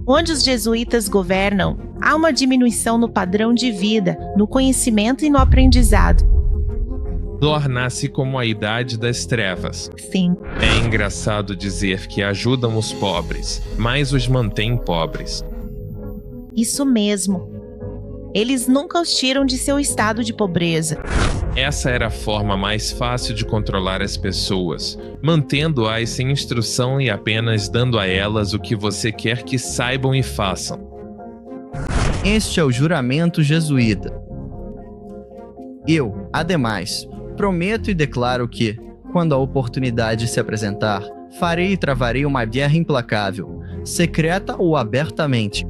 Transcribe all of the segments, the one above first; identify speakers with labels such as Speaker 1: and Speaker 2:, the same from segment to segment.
Speaker 1: Onde os jesuítas governam, há uma diminuição no padrão de vida, no conhecimento e no aprendizado.
Speaker 2: Torna-se como a idade das trevas.
Speaker 1: Sim,
Speaker 2: É engraçado dizer que ajudam os pobres, mas os mantêm pobres.
Speaker 1: isso mesmo. Eles nunca os tiram de seu estado de pobreza.
Speaker 2: Essa era a forma mais fácil de controlar as pessoas, mantendo-as sem instrução e apenas dando a elas o que você quer que saibam e façam.
Speaker 3: Este é o juramento jesuíta. Eu, ademais, prometo e declaro que, quando a oportunidade se apresentar, farei e travarei uma guerra implacável, secreta ou abertamente.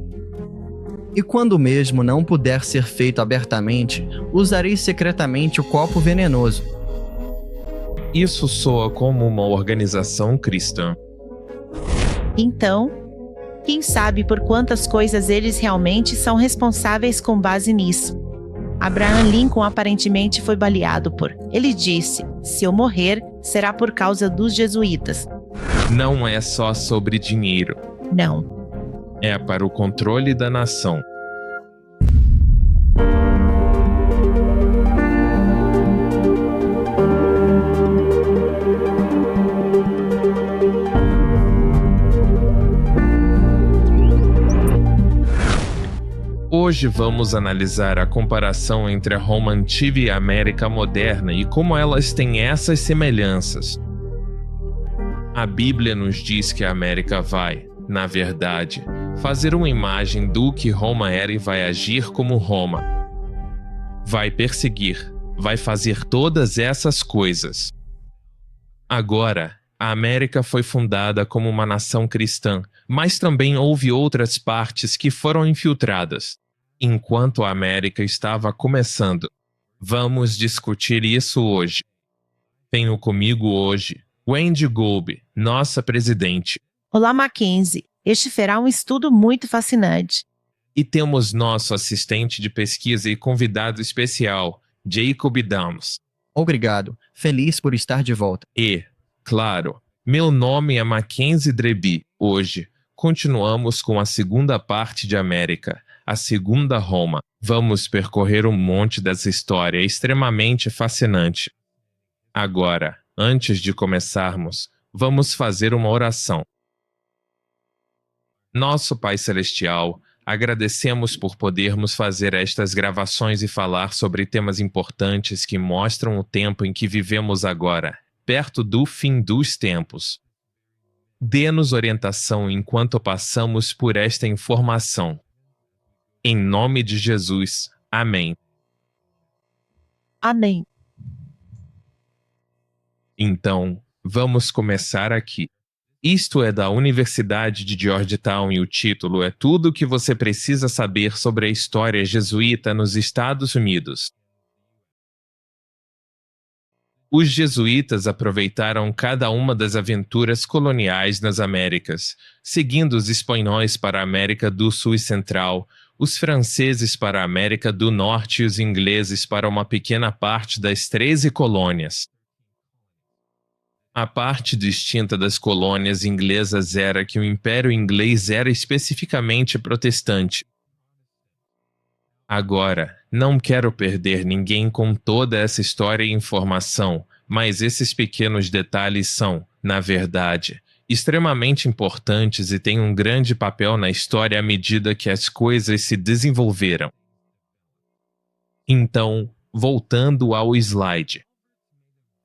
Speaker 3: E quando o mesmo não puder ser feito abertamente, usarei secretamente o copo venenoso.
Speaker 2: Isso soa como uma organização cristã.
Speaker 1: Então, quem sabe por quantas coisas eles realmente são responsáveis com base nisso? Abraham Lincoln aparentemente foi baleado por. Ele disse: se eu morrer, será por causa dos jesuítas.
Speaker 2: Não é só sobre dinheiro,
Speaker 1: Não.
Speaker 2: é para o controle da nação. Hoje vamos analisar a comparação entre a Roma antiga e a América moderna e como elas têm essas semelhanças. A Bíblia nos diz que a América vai, na verdade, fazer uma imagem do que Roma era e vai agir como Roma. Vai perseguir, vai fazer todas essas coisas. Agora, a América foi fundada como uma nação cristã, mas também houve outras partes que foram infiltradas. Enquanto a América estava começando, vamos discutir isso hoje. Tenho comigo hoje Wendy Golbe, nossa presidente,
Speaker 1: Olá, Mackenzie. Este será um estudo muito fascinante.
Speaker 2: e temos nosso assistente de pesquisa e convidado especial, Jacob Downs.
Speaker 3: Obrigado, feliz por estar de volta.
Speaker 2: E, claro, meu nome é Mackenzie Dreby. Hoje, continuamos com a segunda parte de América, a segunda Roma. Vamos percorrer um monte dessa história extremamente fascinante. Agora, antes de começarmos, vamos fazer uma oração. Nosso Pai Celestial, agradecemos por podermos fazer estas gravações e falar sobre temas importantes que mostram o tempo em que vivemos agora, perto do fim dos tempos. Dê-nos orientação enquanto passamos por esta informação. Em nome de Jesus. Amém.
Speaker 1: Amém.
Speaker 2: Então, vamos começar aqui. Isto é da Universidade de Georgetown e o título é Tudo o que você precisa saber sobre a história jesuíta nos Estados Unidos. Os jesuítas aproveitaram cada uma das aventuras coloniais nas Américas, seguindo os espanhóis para a América do Sul e Central, os franceses para a América do Norte e os ingleses para uma pequena parte das 13 colônias. A parte distinta das colônias inglesas era que o Império Inglês era especificamente protestante. Agora, não quero perder ninguém com toda essa história e informação, mas esses pequenos detalhes são, na verdade, extremamente importantes e têm um grande papel na história à medida que as coisas se desenvolveram. Então, voltando ao slide.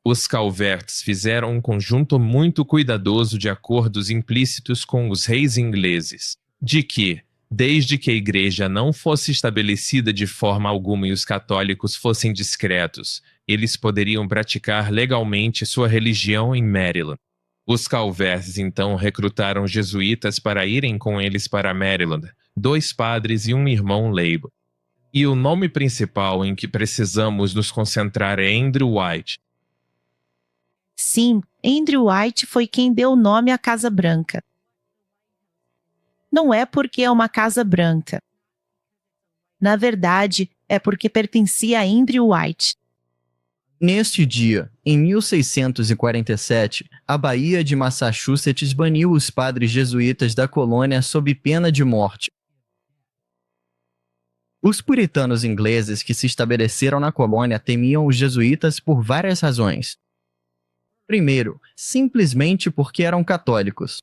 Speaker 2: Os Calverts fizeram um conjunto muito cuidadoso de acordos implícitos com os reis ingleses, de que, desde que a igreja não fosse estabelecida de forma alguma e os católicos fossem discretos, eles poderiam praticar legalmente sua religião em Maryland. Os Calverts então recrutaram jesuítas para irem com eles para Maryland, 2 padres e um irmão leigo. E o nome principal em que precisamos nos concentrar é Andrew White.
Speaker 1: Sim, Andrew White foi quem deu o nome à Casa Branca. Não é porque é uma Casa Branca. Na verdade, é porque pertencia a Andrew White.
Speaker 3: Neste dia, em 1647, a Baía de Massachusetts baniu os padres jesuítas da colônia sob pena de morte. Os puritanos ingleses que se estabeleceram na colônia temiam os jesuítas por várias razões. Primeiro, simplesmente porque eram católicos.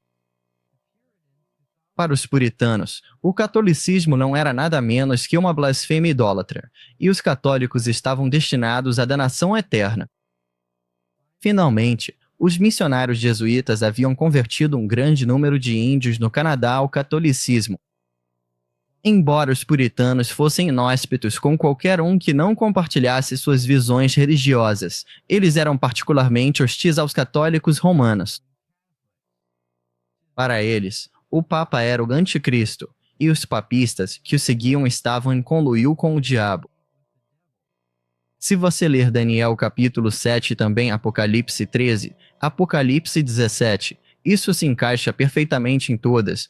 Speaker 3: Para os puritanos, o catolicismo não era nada menos que uma blasfêmia idólatra, e os católicos estavam destinados à danação eterna. Finalmente, os missionários jesuítas haviam convertido um grande número de índios no Canadá ao catolicismo. Embora os puritanos fossem inóspitos com qualquer um que não compartilhasse suas visões religiosas, eles eram particularmente hostis aos católicos romanos. Para eles, o Papa era o anticristo, e os papistas que o seguiam estavam em conluio com o diabo. Se você ler Daniel capítulo 7 e também Apocalipse 13, Apocalipse 17, isso se encaixa perfeitamente em todas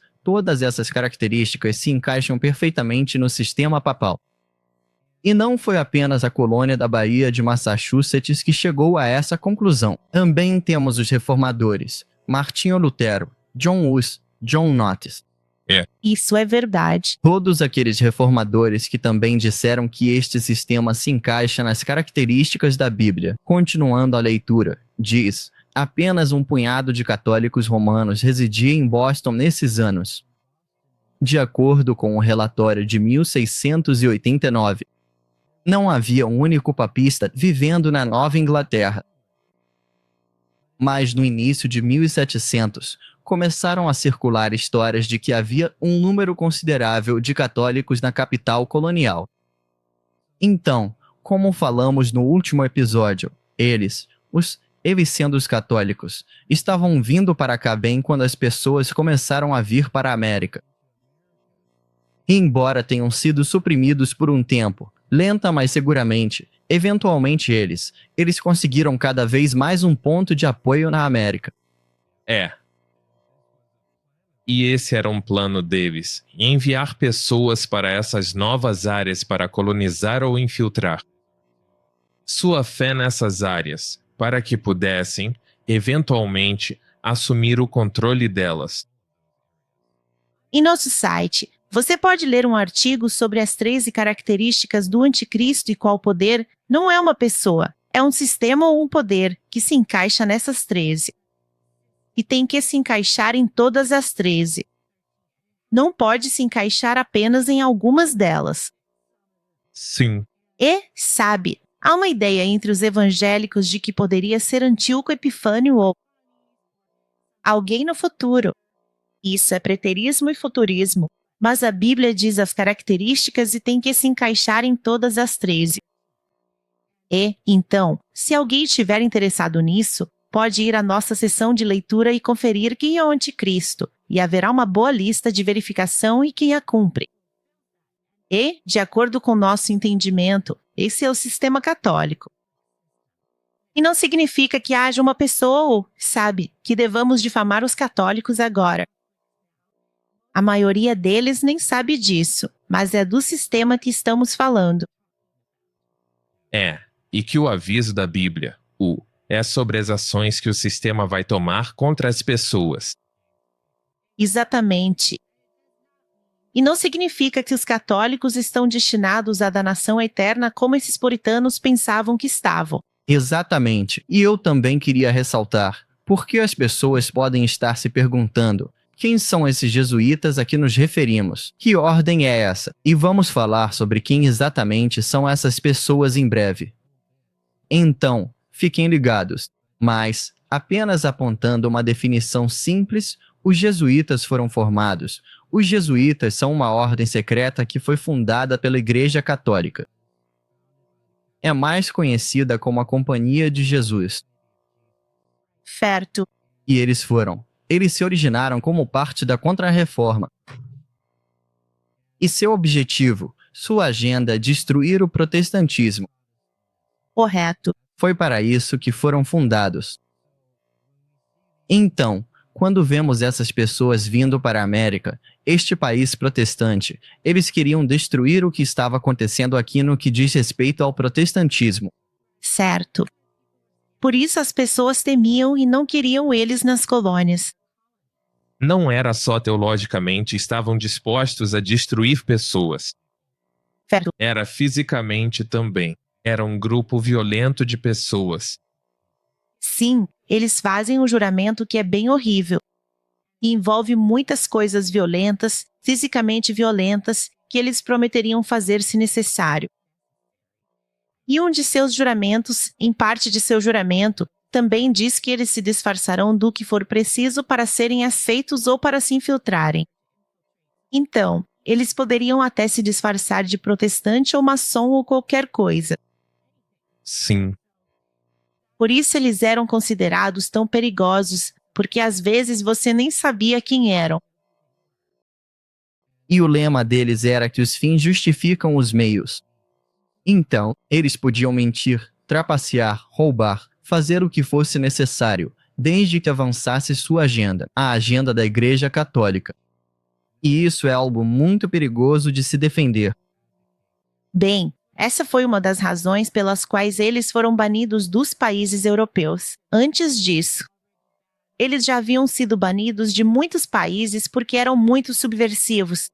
Speaker 3: essas características se encaixam perfeitamente no sistema papal. E não foi apenas a colônia da Baía de Massachusetts que chegou a essa conclusão. Também temos os reformadores, Martinho Lutero, John Hus, John Knox.
Speaker 1: Isso é verdade.
Speaker 3: Todos aqueles reformadores que também disseram que este sistema se encaixa nas características da Bíblia. Continuando a leitura, diz: apenas um punhado de católicos romanos residia em Boston nesses anos. De acordo com o relatório de 1689, não havia um único papista vivendo na Nova Inglaterra. Mas no início de 1700, começaram a circular histórias de que havia um número considerável de católicos na capital colonial. Então, como falamos no último episódio, eles sendo os católicos, estavam vindo para cá bem quando as pessoas começaram a vir para a América. E embora tenham sido suprimidos por um tempo, lenta mas seguramente, eventualmente eles conseguiram cada vez mais um ponto de apoio na América.
Speaker 2: E esse era um plano deles, enviar pessoas para essas novas áreas para colonizar ou infiltrar. Sua fé nessas áreas, para que pudessem, eventualmente, assumir o controle delas.
Speaker 1: Em nosso site, você pode ler um artigo sobre as 13 características do anticristo e qual poder não é uma pessoa, é um sistema ou um poder que se encaixa nessas 13. E tem que se encaixar em todas as 13. Não pode se encaixar apenas em algumas delas.
Speaker 2: Sim.
Speaker 1: E, sabe, há uma ideia entre os evangélicos de que poderia ser Antíoco Epifânio ou alguém no futuro. Isso é preterismo e futurismo, mas a Bíblia diz as características e tem que se encaixar em todas as 13. E, então, se alguém estiver interessado nisso, pode ir à nossa sessão de leitura e conferir quem é o anticristo, e haverá uma boa lista de verificação e quem a cumpre. E, de acordo com nosso entendimento, esse é o sistema católico. E não significa que haja uma pessoa, que devamos difamar os católicos agora. A maioria deles nem sabe disso, mas é do sistema que estamos falando.
Speaker 2: E que o aviso da Bíblia, é sobre as ações que o sistema vai tomar contra as pessoas.
Speaker 1: Exatamente. E não significa que os católicos estão destinados à danação eterna como esses puritanos pensavam que estavam.
Speaker 3: Exatamente. E eu também queria ressaltar, porque as pessoas podem estar se perguntando: quem são esses jesuítas a que nos referimos? Que ordem é essa? E vamos falar sobre quem exatamente são essas pessoas em breve. Então, fiquem ligados, mas, apenas apontando uma definição simples, os jesuítas foram formados. Os jesuítas são uma ordem secreta que foi fundada pela Igreja Católica. É mais conhecida como a Companhia de Jesus.
Speaker 1: Certo.
Speaker 3: E eles se originaram como parte da Contra-Reforma. E seu objetivo, sua agenda é destruir o protestantismo.
Speaker 1: Correto.
Speaker 3: Foi para isso que foram fundados. Então, quando vemos essas pessoas vindo para a América, este país protestante, eles queriam destruir o que estava acontecendo aqui no que diz respeito ao protestantismo.
Speaker 1: Certo. Por isso as pessoas temiam e não queriam eles nas colônias.
Speaker 2: Não era só teologicamente, estavam dispostos a destruir pessoas.
Speaker 1: Certo.
Speaker 2: Era fisicamente também. Era um grupo violento de pessoas.
Speaker 1: Sim, eles fazem um juramento que é bem horrível. E envolve muitas coisas violentas, fisicamente violentas, que eles prometeriam fazer se necessário. E um de seus juramentos, em parte de seu juramento, também diz que eles se disfarçarão do que for preciso para serem aceitos ou para se infiltrarem. Então, eles poderiam até se disfarçar de protestante ou maçom ou qualquer coisa.
Speaker 2: Sim.
Speaker 1: Por isso eles eram considerados tão perigosos, porque às vezes você nem sabia quem eram.
Speaker 3: E o lema deles era que os fins justificam os meios. Então, eles podiam mentir, trapacear, roubar, fazer o que fosse necessário, desde que avançasse sua agenda, a agenda da Igreja Católica. E isso é algo muito perigoso de se defender.
Speaker 1: Bem, essa foi uma das razões pelas quais eles foram banidos dos países europeus. Antes disso, eles já haviam sido banidos de muitos países porque eram muito subversivos.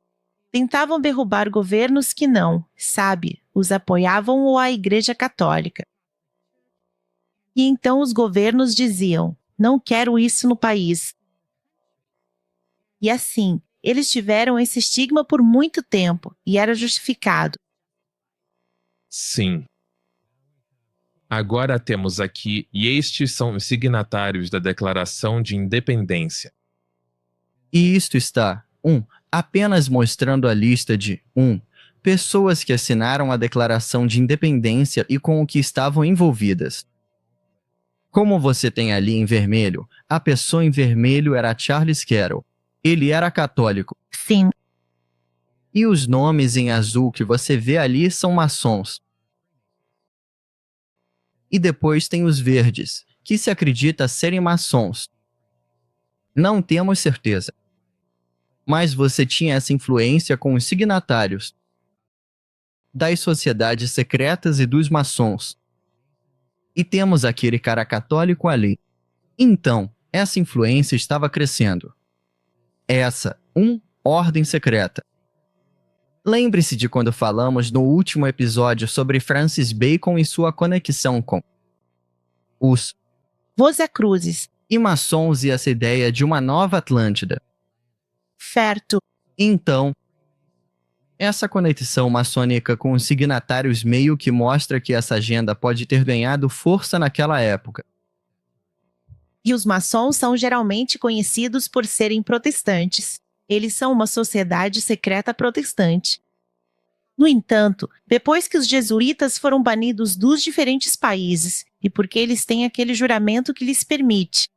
Speaker 1: Tentavam derrubar governos que não, sabe, os apoiavam ou a Igreja Católica. E então os governos diziam, não quero isso no país. E assim, eles tiveram esse estigma por muito tempo, e era justificado.
Speaker 2: Sim. Agora temos aqui, e estes são os signatários da Declaração de Independência.
Speaker 3: E isto está, apenas mostrando a lista de, pessoas que assinaram a Declaração de Independência e com o que estavam envolvidas. Como você tem ali em vermelho, a pessoa em vermelho era Charles Carroll. Ele era católico.
Speaker 1: Sim.
Speaker 3: E os nomes em azul que você vê ali são maçons. E depois tem os verdes, que se acredita serem maçons. Não temos certeza. Mas você tinha essa influência com os signatários das sociedades secretas e dos maçons. E temos aquele cara católico ali. Então, essa influência estava crescendo. Essa, ordem secreta. Lembre-se de quando falamos no último episódio sobre Francis Bacon e sua conexão com os
Speaker 1: Rosacruzes.
Speaker 3: E maçons e essa ideia de uma nova Atlântida.
Speaker 1: Certo.
Speaker 3: Então, essa conexão maçônica com os signatários meio que mostra que essa agenda pode ter ganhado força naquela época.
Speaker 1: E os maçons são geralmente conhecidos por serem protestantes. Eles são uma sociedade secreta protestante. No entanto, depois que os jesuítas foram banidos dos diferentes países, e porque eles têm aquele juramento que lhes permite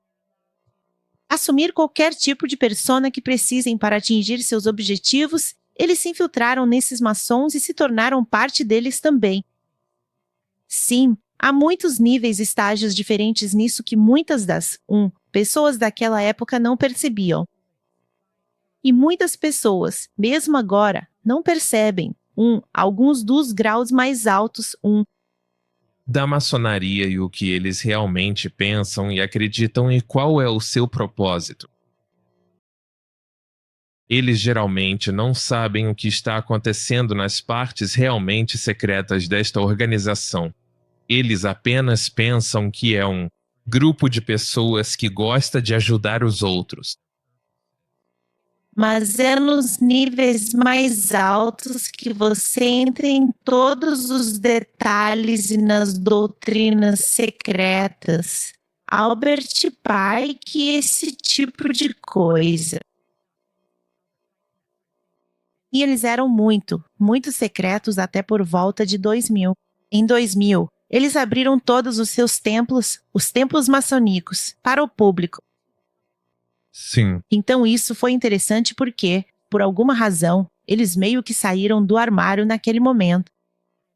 Speaker 1: assumir qualquer tipo de persona que precisem para atingir seus objetivos, eles se infiltraram nesses maçons e se tornaram parte deles também. Sim, há muitos níveis e estágios diferentes nisso que muitas das pessoas daquela época não percebiam. E muitas pessoas, mesmo agora, não percebem alguns dos graus mais altos
Speaker 2: da maçonaria e o que eles realmente pensam e acreditam e qual é o seu propósito. Eles geralmente não sabem o que está acontecendo nas partes realmente secretas desta organização. Eles apenas pensam que é um grupo de pessoas que gosta de ajudar os outros.
Speaker 1: Mas é nos níveis mais altos que você entra em todos os detalhes e nas doutrinas secretas. Albert Pike, esse tipo de coisa. E eles eram muito secretos até por volta de 2000. Em 2000, eles abriram todos os seus templos, os templos maçônicos, para o público.
Speaker 2: Sim.
Speaker 1: Então isso foi interessante porque, por alguma razão, eles meio que saíram do armário naquele momento.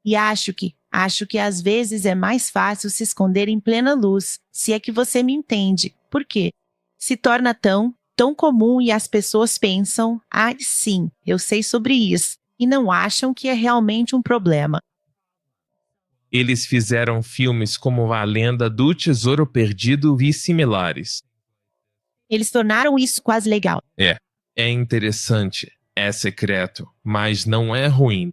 Speaker 1: E acho que às vezes é mais fácil se esconder em plena luz, se é que você me entende. Por quê? Se torna tão comum e as pessoas pensam, sim, eu sei sobre isso, e não acham que é realmente um problema.
Speaker 2: Eles fizeram filmes como A Lenda do Tesouro Perdido e similares.
Speaker 1: Eles tornaram isso quase legal.
Speaker 2: É interessante, é secreto, mas não é ruim.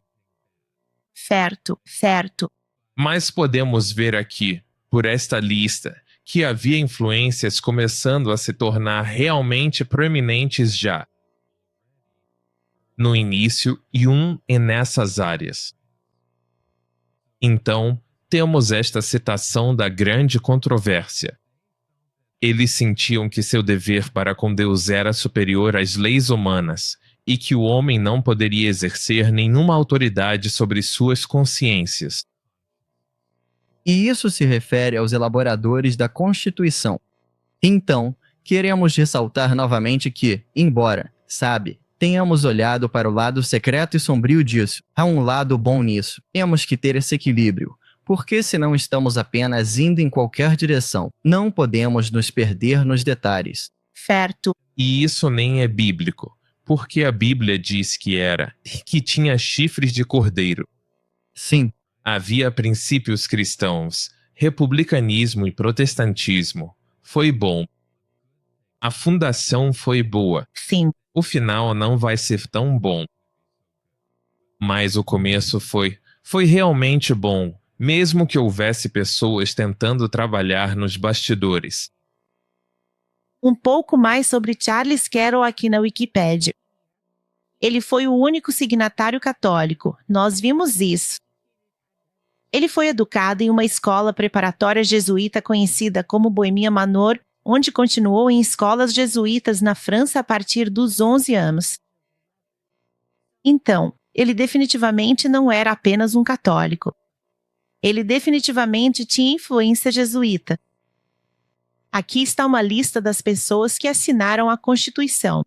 Speaker 1: Certo, certo.
Speaker 2: Mas podemos ver aqui, por esta lista, que havia influências começando a se tornar realmente proeminentes já no início e nessas áreas. Então, temos esta citação da grande controvérsia. Eles sentiam que seu dever para com Deus era superior às leis humanas e que o homem não poderia exercer nenhuma autoridade sobre suas consciências.
Speaker 3: E isso se refere aos elaboradores da Constituição. Então, queremos ressaltar novamente que, embora, tenhamos olhado para o lado secreto e sombrio disso, há um lado bom nisso. Temos que ter esse equilíbrio, porque senão estamos apenas indo em qualquer direção. Não podemos nos perder nos detalhes.
Speaker 1: Certo.
Speaker 2: E isso nem é bíblico, porque a Bíblia diz que tinha chifres de cordeiro.
Speaker 3: Sim.
Speaker 2: Havia princípios cristãos, republicanismo e protestantismo. Foi bom. A fundação foi boa.
Speaker 1: Sim.
Speaker 2: O final não vai ser tão bom. Mas o começo foi realmente bom, mesmo que houvesse pessoas tentando trabalhar nos bastidores.
Speaker 1: Um pouco mais sobre Charles Carroll aqui na Wikipédia. Ele foi o único signatário católico. Nós vimos isso. Ele foi educado em uma escola preparatória jesuíta conhecida como Bohemia Manor, onde continuou em escolas jesuítas na França a partir dos 11 anos. Então, ele definitivamente não era apenas um católico. Ele definitivamente tinha influência jesuíta. Aqui está uma lista das pessoas que assinaram a Constituição.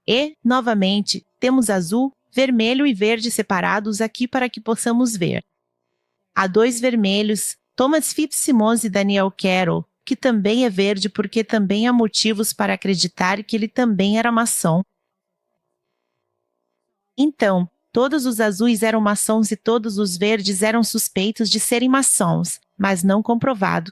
Speaker 1: E, novamente, temos azul, vermelho e verde separados aqui para que possamos ver. Há 2 vermelhos, Thomas Fitzsimmons e Daniel Carroll, que também é verde porque também há motivos para acreditar que ele também era maçom. Então, todos os azuis eram maçons e todos os verdes eram suspeitos de serem maçons, mas não comprovado.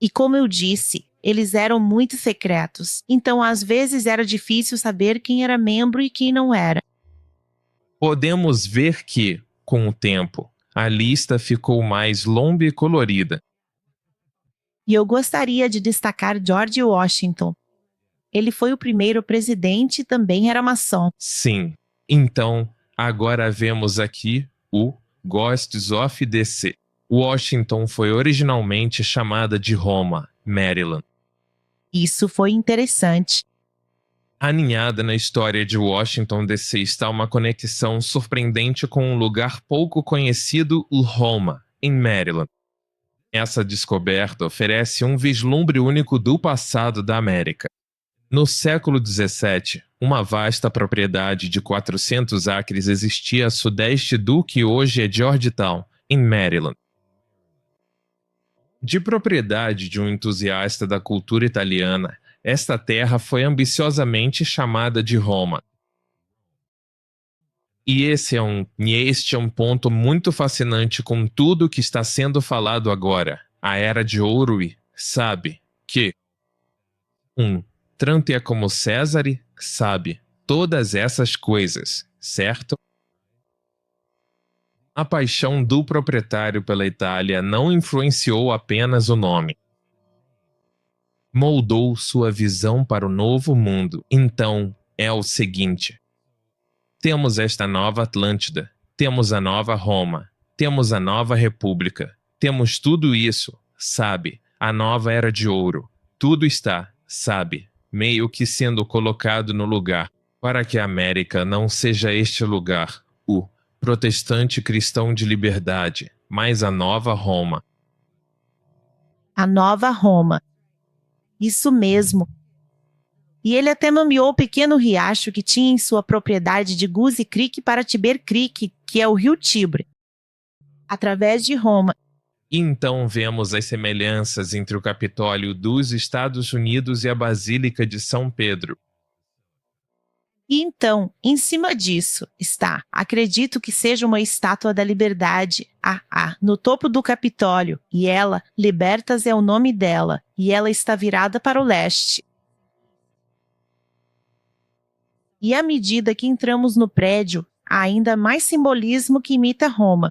Speaker 1: E como eu disse, eles eram muito secretos, então às vezes era difícil saber quem era membro e quem não era.
Speaker 2: Podemos ver que, com o tempo, a lista ficou mais longa e colorida.
Speaker 1: E eu gostaria de destacar George Washington. Ele foi o primeiro presidente e também era maçom.
Speaker 2: Sim. Então, agora vemos aqui o Ghosts of DC. Washington foi originalmente chamada de Roma, Maryland.
Speaker 1: Isso foi interessante.
Speaker 2: Aninhada na história de Washington DC está uma conexão surpreendente com um lugar pouco conhecido, Roma, em Maryland. Essa descoberta oferece um vislumbre único do passado da América. No século XVII, uma vasta propriedade de 400 acres existia a sudeste do que hoje é Georgetown, em Maryland. De propriedade de um entusiasta da cultura italiana, esta terra foi ambiciosamente chamada de Roma. E este é um ponto muito fascinante com tudo o que está sendo falado agora. A Era de Ouro e, que 1. Trump é como César e, todas essas coisas, certo? A paixão do proprietário pela Itália não influenciou apenas o nome. Moldou sua visão para o novo mundo. Então, é o seguinte. Temos esta nova Atlântida, temos a nova Roma, temos a nova República, temos tudo isso, a nova Era de Ouro. Tudo está, meio que sendo colocado no lugar, para que a América não seja este lugar, o protestante cristão de liberdade, mas a nova Roma.
Speaker 1: A nova Roma. Isso mesmo. E ele até nomeou o pequeno riacho que tinha em sua propriedade de Goose Creek para Tiber Creek, que é o rio Tibre, através de Roma.
Speaker 2: Então vemos as semelhanças entre o Capitólio dos Estados Unidos e a Basílica de São Pedro.
Speaker 1: E então, em cima disso, está, acredito que seja uma estátua da Liberdade, no topo do Capitólio, e ela, Libertas é o nome dela, e ela está virada para o leste. E à medida que entramos no prédio, há ainda mais simbolismo que imita Roma.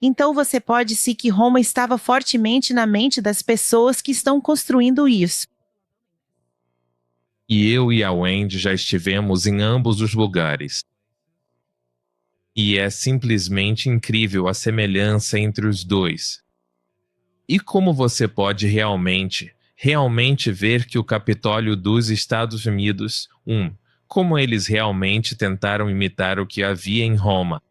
Speaker 1: Então você pode ver que Roma estava fortemente na mente das pessoas que estão construindo isso.
Speaker 2: E eu e a Wendy já estivemos em ambos os lugares. E é simplesmente incrível a semelhança entre os dois. E como você pode realmente ver que o Capitólio dos Estados Unidos, como eles realmente tentaram imitar o que havia em Roma.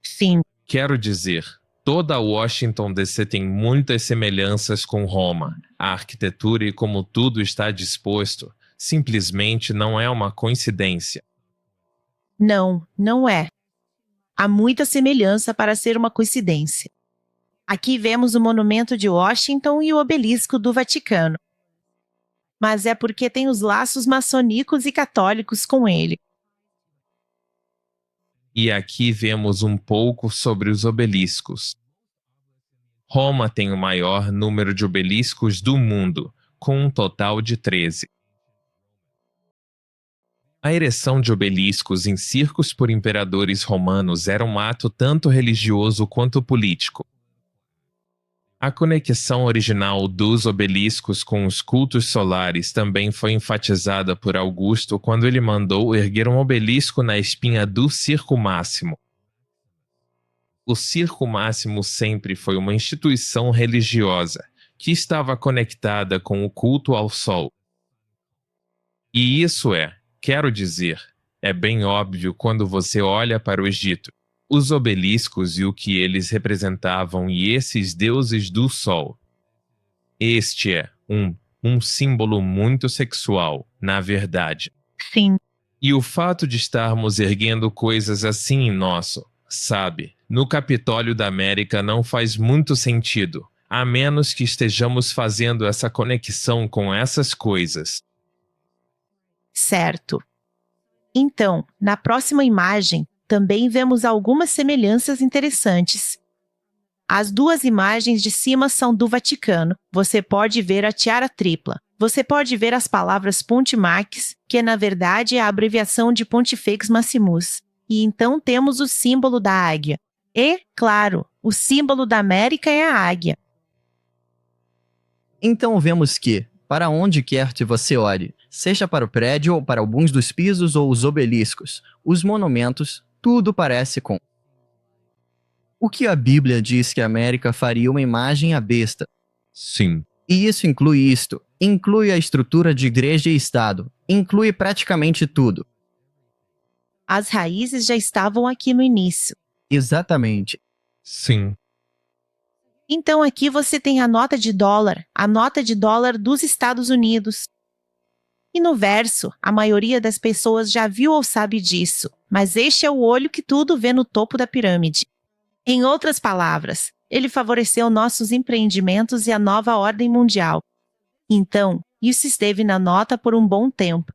Speaker 1: Sim.
Speaker 2: Quero dizer, toda Washington DC tem muitas semelhanças com Roma. A arquitetura e como tudo está disposto, simplesmente não é uma coincidência.
Speaker 1: Não, não é. Há muita semelhança para ser uma coincidência. Aqui vemos o monumento de Washington e o obelisco do Vaticano. Mas é porque tem os laços maçônicos e católicos com ele.
Speaker 2: E aqui vemos um pouco sobre os obeliscos. Roma tem o maior número de obeliscos do mundo, com um total de 13. A ereção de obeliscos em circos por imperadores romanos era um ato tanto religioso quanto político. A conexão original dos obeliscos com os cultos solares também foi enfatizada por Augusto quando ele mandou erguer um obelisco na espinha do Circo Máximo. O Circo Máximo sempre foi uma instituição religiosa que estava conectada com o culto ao Sol. E isso quero dizer, é bem óbvio quando você olha para o Egito. Os obeliscos e o que eles representavam e esses deuses do sol. Este é um símbolo muito sexual, na verdade.
Speaker 1: Sim.
Speaker 2: E o fato de estarmos erguendo coisas assim em no Capitólio da América não faz muito sentido, a menos que estejamos fazendo essa conexão com essas coisas.
Speaker 1: Certo. Então, na próxima imagem, também vemos algumas semelhanças interessantes. As duas imagens de cima são do Vaticano. Você pode ver a tiara tripla. Você pode ver as palavras Pontimax, que na verdade é a abreviação de Pontifex Maximus. E então temos o símbolo da águia. E, claro, o símbolo da América é a águia.
Speaker 3: Então vemos que, para onde quer que você olhe, seja para o prédio ou para alguns dos pisos ou os obeliscos, os monumentos, tudo parece com o que a Bíblia diz que a América faria uma imagem à besta.
Speaker 2: Sim.
Speaker 3: E isso inclui a estrutura de igreja e Estado, inclui praticamente tudo.
Speaker 1: As raízes já estavam aqui no início.
Speaker 3: Exatamente.
Speaker 2: Sim.
Speaker 1: Então aqui você tem a nota de dólar dos Estados Unidos. E no verso, a maioria das pessoas já viu ou sabe disso, mas este é o olho que tudo vê no topo da pirâmide. Em outras palavras, ele favoreceu nossos empreendimentos e a nova ordem mundial. Então, isso esteve na nota por um bom tempo.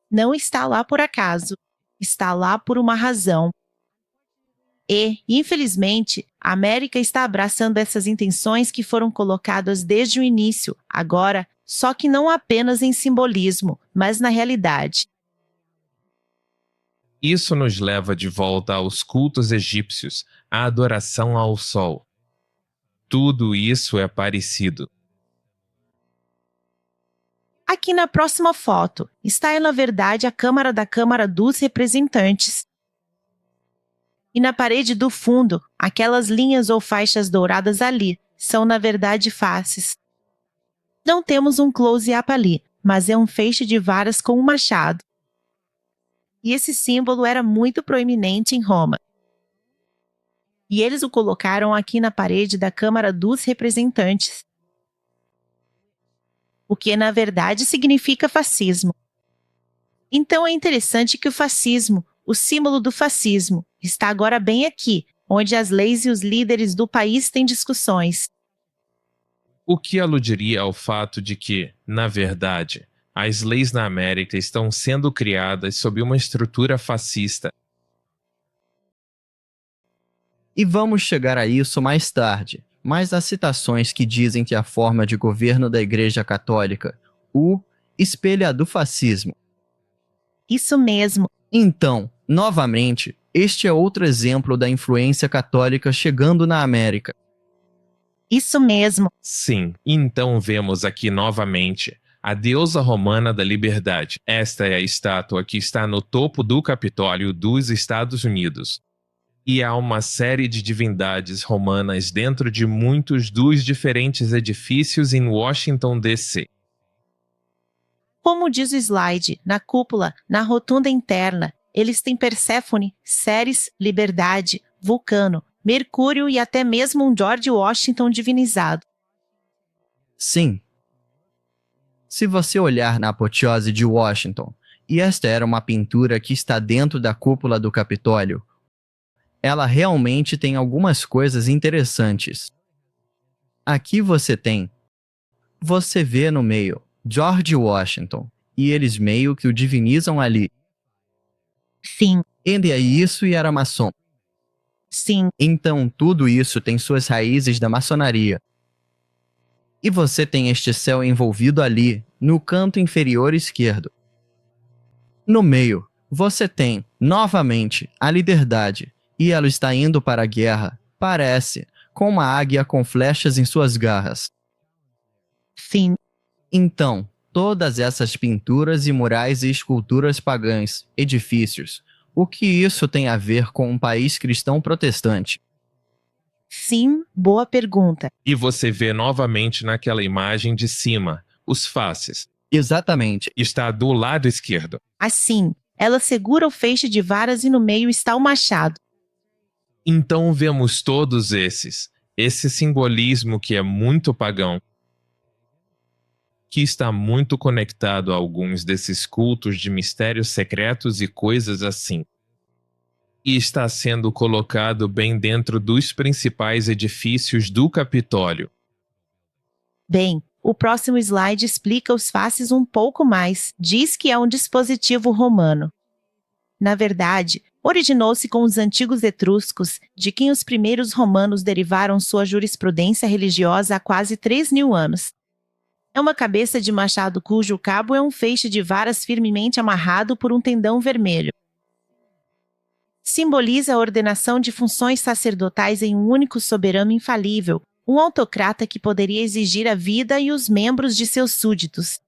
Speaker 1: Não está lá por acaso, está lá por uma razão. E, infelizmente, a América está abraçando essas intenções que foram colocadas desde o início, agora, só que não apenas em simbolismo, mas na realidade.
Speaker 2: Isso nos leva de volta aos cultos egípcios, à adoração ao sol. Tudo isso é parecido.
Speaker 1: Aqui na próxima foto, está na verdade a Câmara da Câmara dos Representantes. E na parede do fundo, aquelas linhas ou faixas douradas ali, são na verdade faces. Não temos um close-up ali, mas é um feixe de varas com um machado. E esse símbolo era muito proeminente em Roma. E eles o colocaram aqui na parede da Câmara dos Representantes. O que na verdade significa fascismo. Então é interessante que o fascismo, o símbolo do fascismo, está agora bem aqui, onde as leis e os líderes do país têm discussões.
Speaker 2: O que aludiria ao fato de que, na verdade, As leis na América estão sendo criadas sob uma estrutura fascista.
Speaker 3: E vamos chegar a isso mais tarde, mas há citações que dizem que a forma de governo da Igreja Católica, espelha a do fascismo.
Speaker 1: Isso mesmo.
Speaker 3: Então, novamente, este é outro exemplo da influência católica chegando na América.
Speaker 1: Isso mesmo.
Speaker 2: Sim, então vemos aqui novamente a deusa romana da liberdade. Esta é a estátua que está no topo do Capitólio dos Estados Unidos. E há uma série de divindades romanas dentro de muitos dos diferentes edifícios em Washington, D.C.
Speaker 1: Como diz o slide, na cúpula, na rotunda interna, eles têm Perséfone, Ceres, Liberdade, Vulcano, Mercúrio e até mesmo um George Washington divinizado.
Speaker 3: Sim. Se você olhar na apoteose de Washington, e esta era uma pintura que está dentro da cúpula do Capitólio, ela realmente tem algumas coisas interessantes. Aqui você vê no meio George Washington, e eles meio que o divinizam ali.
Speaker 1: Sim.
Speaker 3: Ele é isso e era maçom.
Speaker 1: Sim.
Speaker 3: Então tudo isso tem suas raízes da maçonaria. E você tem este céu envolvido ali, no canto inferior esquerdo. No meio, você tem, novamente, a liberdade, e ela está indo para a guerra, parece, com uma águia com flechas em suas garras.
Speaker 1: Sim.
Speaker 3: Então, todas essas pinturas e murais e esculturas pagãs, edifícios, o que isso tem a ver com um país cristão protestante?
Speaker 1: Sim, boa pergunta.
Speaker 2: E você vê novamente naquela imagem de cima, os faces.
Speaker 3: Exatamente.
Speaker 2: Está do lado esquerdo.
Speaker 1: Assim, ela segura o feixe de varas e no meio está o machado.
Speaker 2: Então vemos todos esse simbolismo que é muito pagão, que está muito conectado a alguns desses cultos de mistérios secretos e coisas assim. E está sendo colocado bem dentro dos principais edifícios do Capitólio.
Speaker 1: Bem, o próximo slide explica os faces um pouco mais. Diz que é um dispositivo romano. Na verdade, originou-se com os antigos etruscos, de quem os primeiros romanos derivaram sua jurisprudência religiosa há quase 3.000 anos. É uma cabeça de machado cujo cabo é um feixe de varas firmemente amarrado por um tendão vermelho. Simboliza a ordenação de funções sacerdotais em um único soberano infalível, um autocrata que poderia exigir a vida e os membros de seus súditos.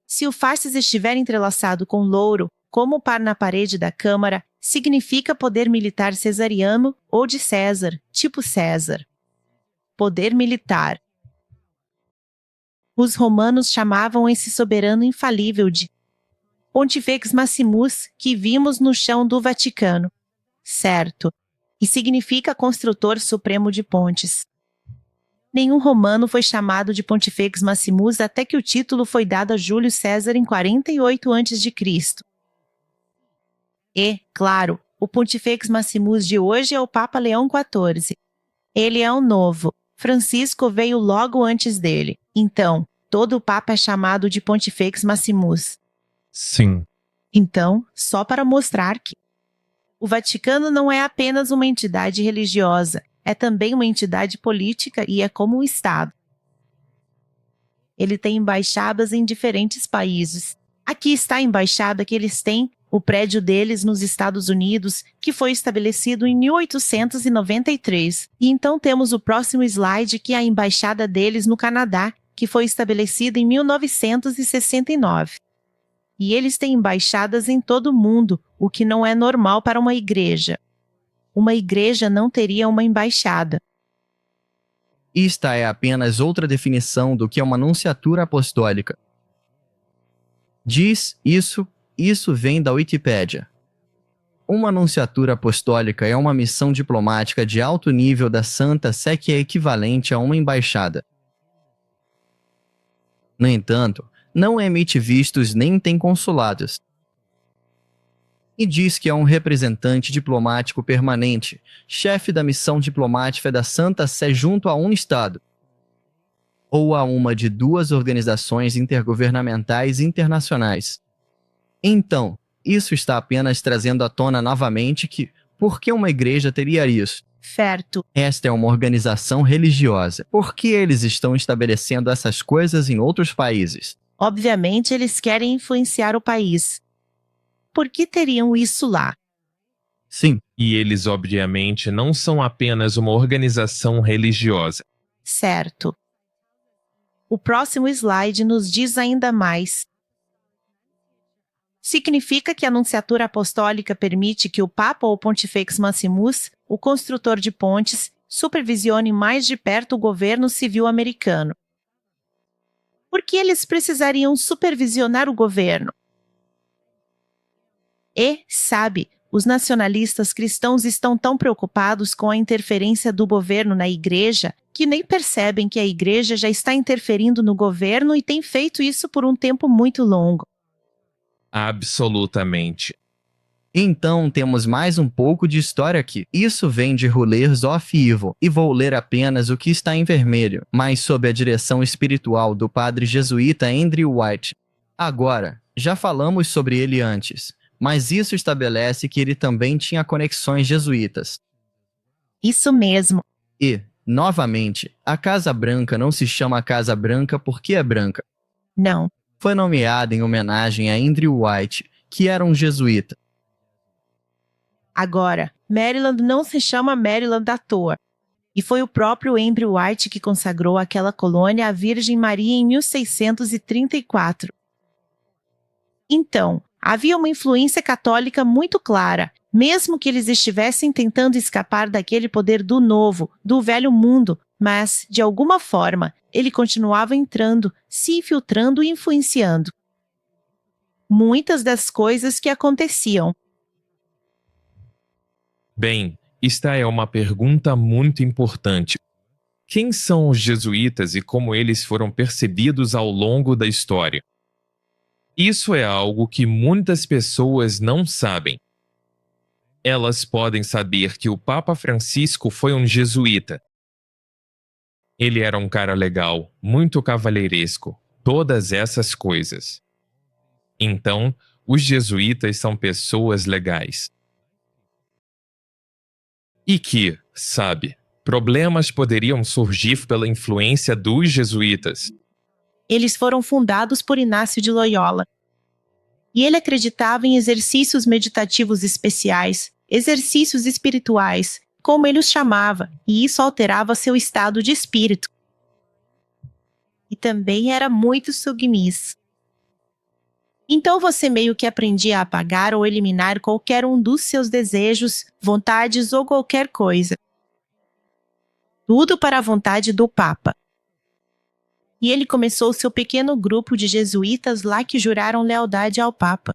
Speaker 1: Se o faces estiver entrelaçado com louro, como o par na parede da câmara, significa poder militar cesariano ou de César, tipo César. Poder militar. Os romanos chamavam esse soberano infalível de Pontifex Maximus, que vimos no chão do Vaticano. Certo. E significa construtor supremo de pontes. Nenhum romano foi chamado de Pontifex Maximus até que o título foi dado a Júlio César em 48 a.C. E, claro, o Pontifex Maximus de hoje é o Papa Leão XIV. Ele é o novo. Francisco veio logo antes dele. Então, todo Papa é chamado de Pontifex Maximus.
Speaker 2: Sim.
Speaker 1: Então, só para mostrar que o Vaticano não é apenas uma entidade religiosa, é também uma entidade política e é como um Estado. Ele tem embaixadas em diferentes países. Aqui está a embaixada que eles têm, o prédio deles nos Estados Unidos, que foi estabelecido em 1893. E então temos o próximo slide, que é a embaixada deles no Canadá, que foi estabelecida em 1969. E eles têm embaixadas em todo o mundo, o que não é normal para uma igreja. Uma igreja não teria uma embaixada.
Speaker 3: Esta é apenas outra definição do que é uma nunciatura apostólica. Diz isso vem da Wikipédia. Uma nunciatura apostólica é uma missão diplomática de alto nível da Santa Sé que é equivalente a uma embaixada. No entanto, não emite vistos nem tem consulados. E diz que é um representante diplomático permanente, chefe da missão diplomática da Santa Sé junto a um Estado. ou a uma de duas organizações intergovernamentais internacionais. Então, isso está apenas trazendo à tona novamente que, por que uma igreja teria isso?
Speaker 1: Certo.
Speaker 3: Esta é uma organização religiosa. Por que eles estão estabelecendo essas coisas em outros países?
Speaker 1: Obviamente, eles querem influenciar o país. Por que teriam isso lá?
Speaker 3: Sim,
Speaker 2: E eles, obviamente, não são apenas uma organização religiosa.
Speaker 1: Certo. O próximo slide nos diz ainda mais. Significa que a Nunciatura Apostólica permite que o Papa ou Pontifex Maximus, o construtor de pontes, supervisione mais de perto o governo civil americano. Por que eles precisariam supervisionar o governo? E, sabe, os nacionalistas cristãos estão tão preocupados com a interferência do governo na igreja que nem percebem que a igreja já está interferindo no governo e tem feito isso por um tempo muito longo.
Speaker 2: Absolutamente.
Speaker 3: então temos mais um pouco de história aqui. Isso vem de Rulers of Evil, e vou ler apenas o que está em vermelho, mas sob a direção espiritual do padre jesuíta Andrew White. Agora, já falamos sobre ele antes, mas isso estabelece que ele também tinha conexões jesuítas.
Speaker 1: Isso mesmo.
Speaker 3: E, novamente, a Casa Branca não se chama Casa Branca porque é branca.
Speaker 1: Não.
Speaker 3: Foi nomeada em homenagem a Andrew White, que era um jesuíta.
Speaker 1: Agora, Maryland não se chama Maryland à toa. E foi o próprio Andrew White que consagrou aquela colônia à Virgem Maria em 1634. Então, havia uma influência católica muito clara, mesmo que eles estivessem tentando escapar daquele poder do novo, do velho mundo, mas, de alguma forma, ele continuava entrando, se infiltrando e influenciando. Muitas das coisas que aconteciam.
Speaker 2: Bem, esta é uma pergunta muito importante. Quem são os jesuítas e como eles foram percebidos ao longo da história? Isso é algo que muitas pessoas não sabem. Elas podem saber que o Papa Francisco foi um jesuíta. Ele era um cara legal, muito cavalheiresco, todas essas coisas. Então, os jesuítas são pessoas legais. E que, sabe, problemas poderiam surgir pela influência dos jesuítas.
Speaker 1: Eles foram fundados por Inácio de Loyola. E ele acreditava em exercícios meditativos especiais, exercícios espirituais, como ele os chamava, e isso alterava seu estado de espírito. E também era muito submisso. Então você meio que aprendia a apagar ou eliminar qualquer um dos seus desejos, vontades ou qualquer coisa. Tudo para a vontade do Papa. E ele começou seu pequeno grupo de jesuítas lá que juraram lealdade ao Papa.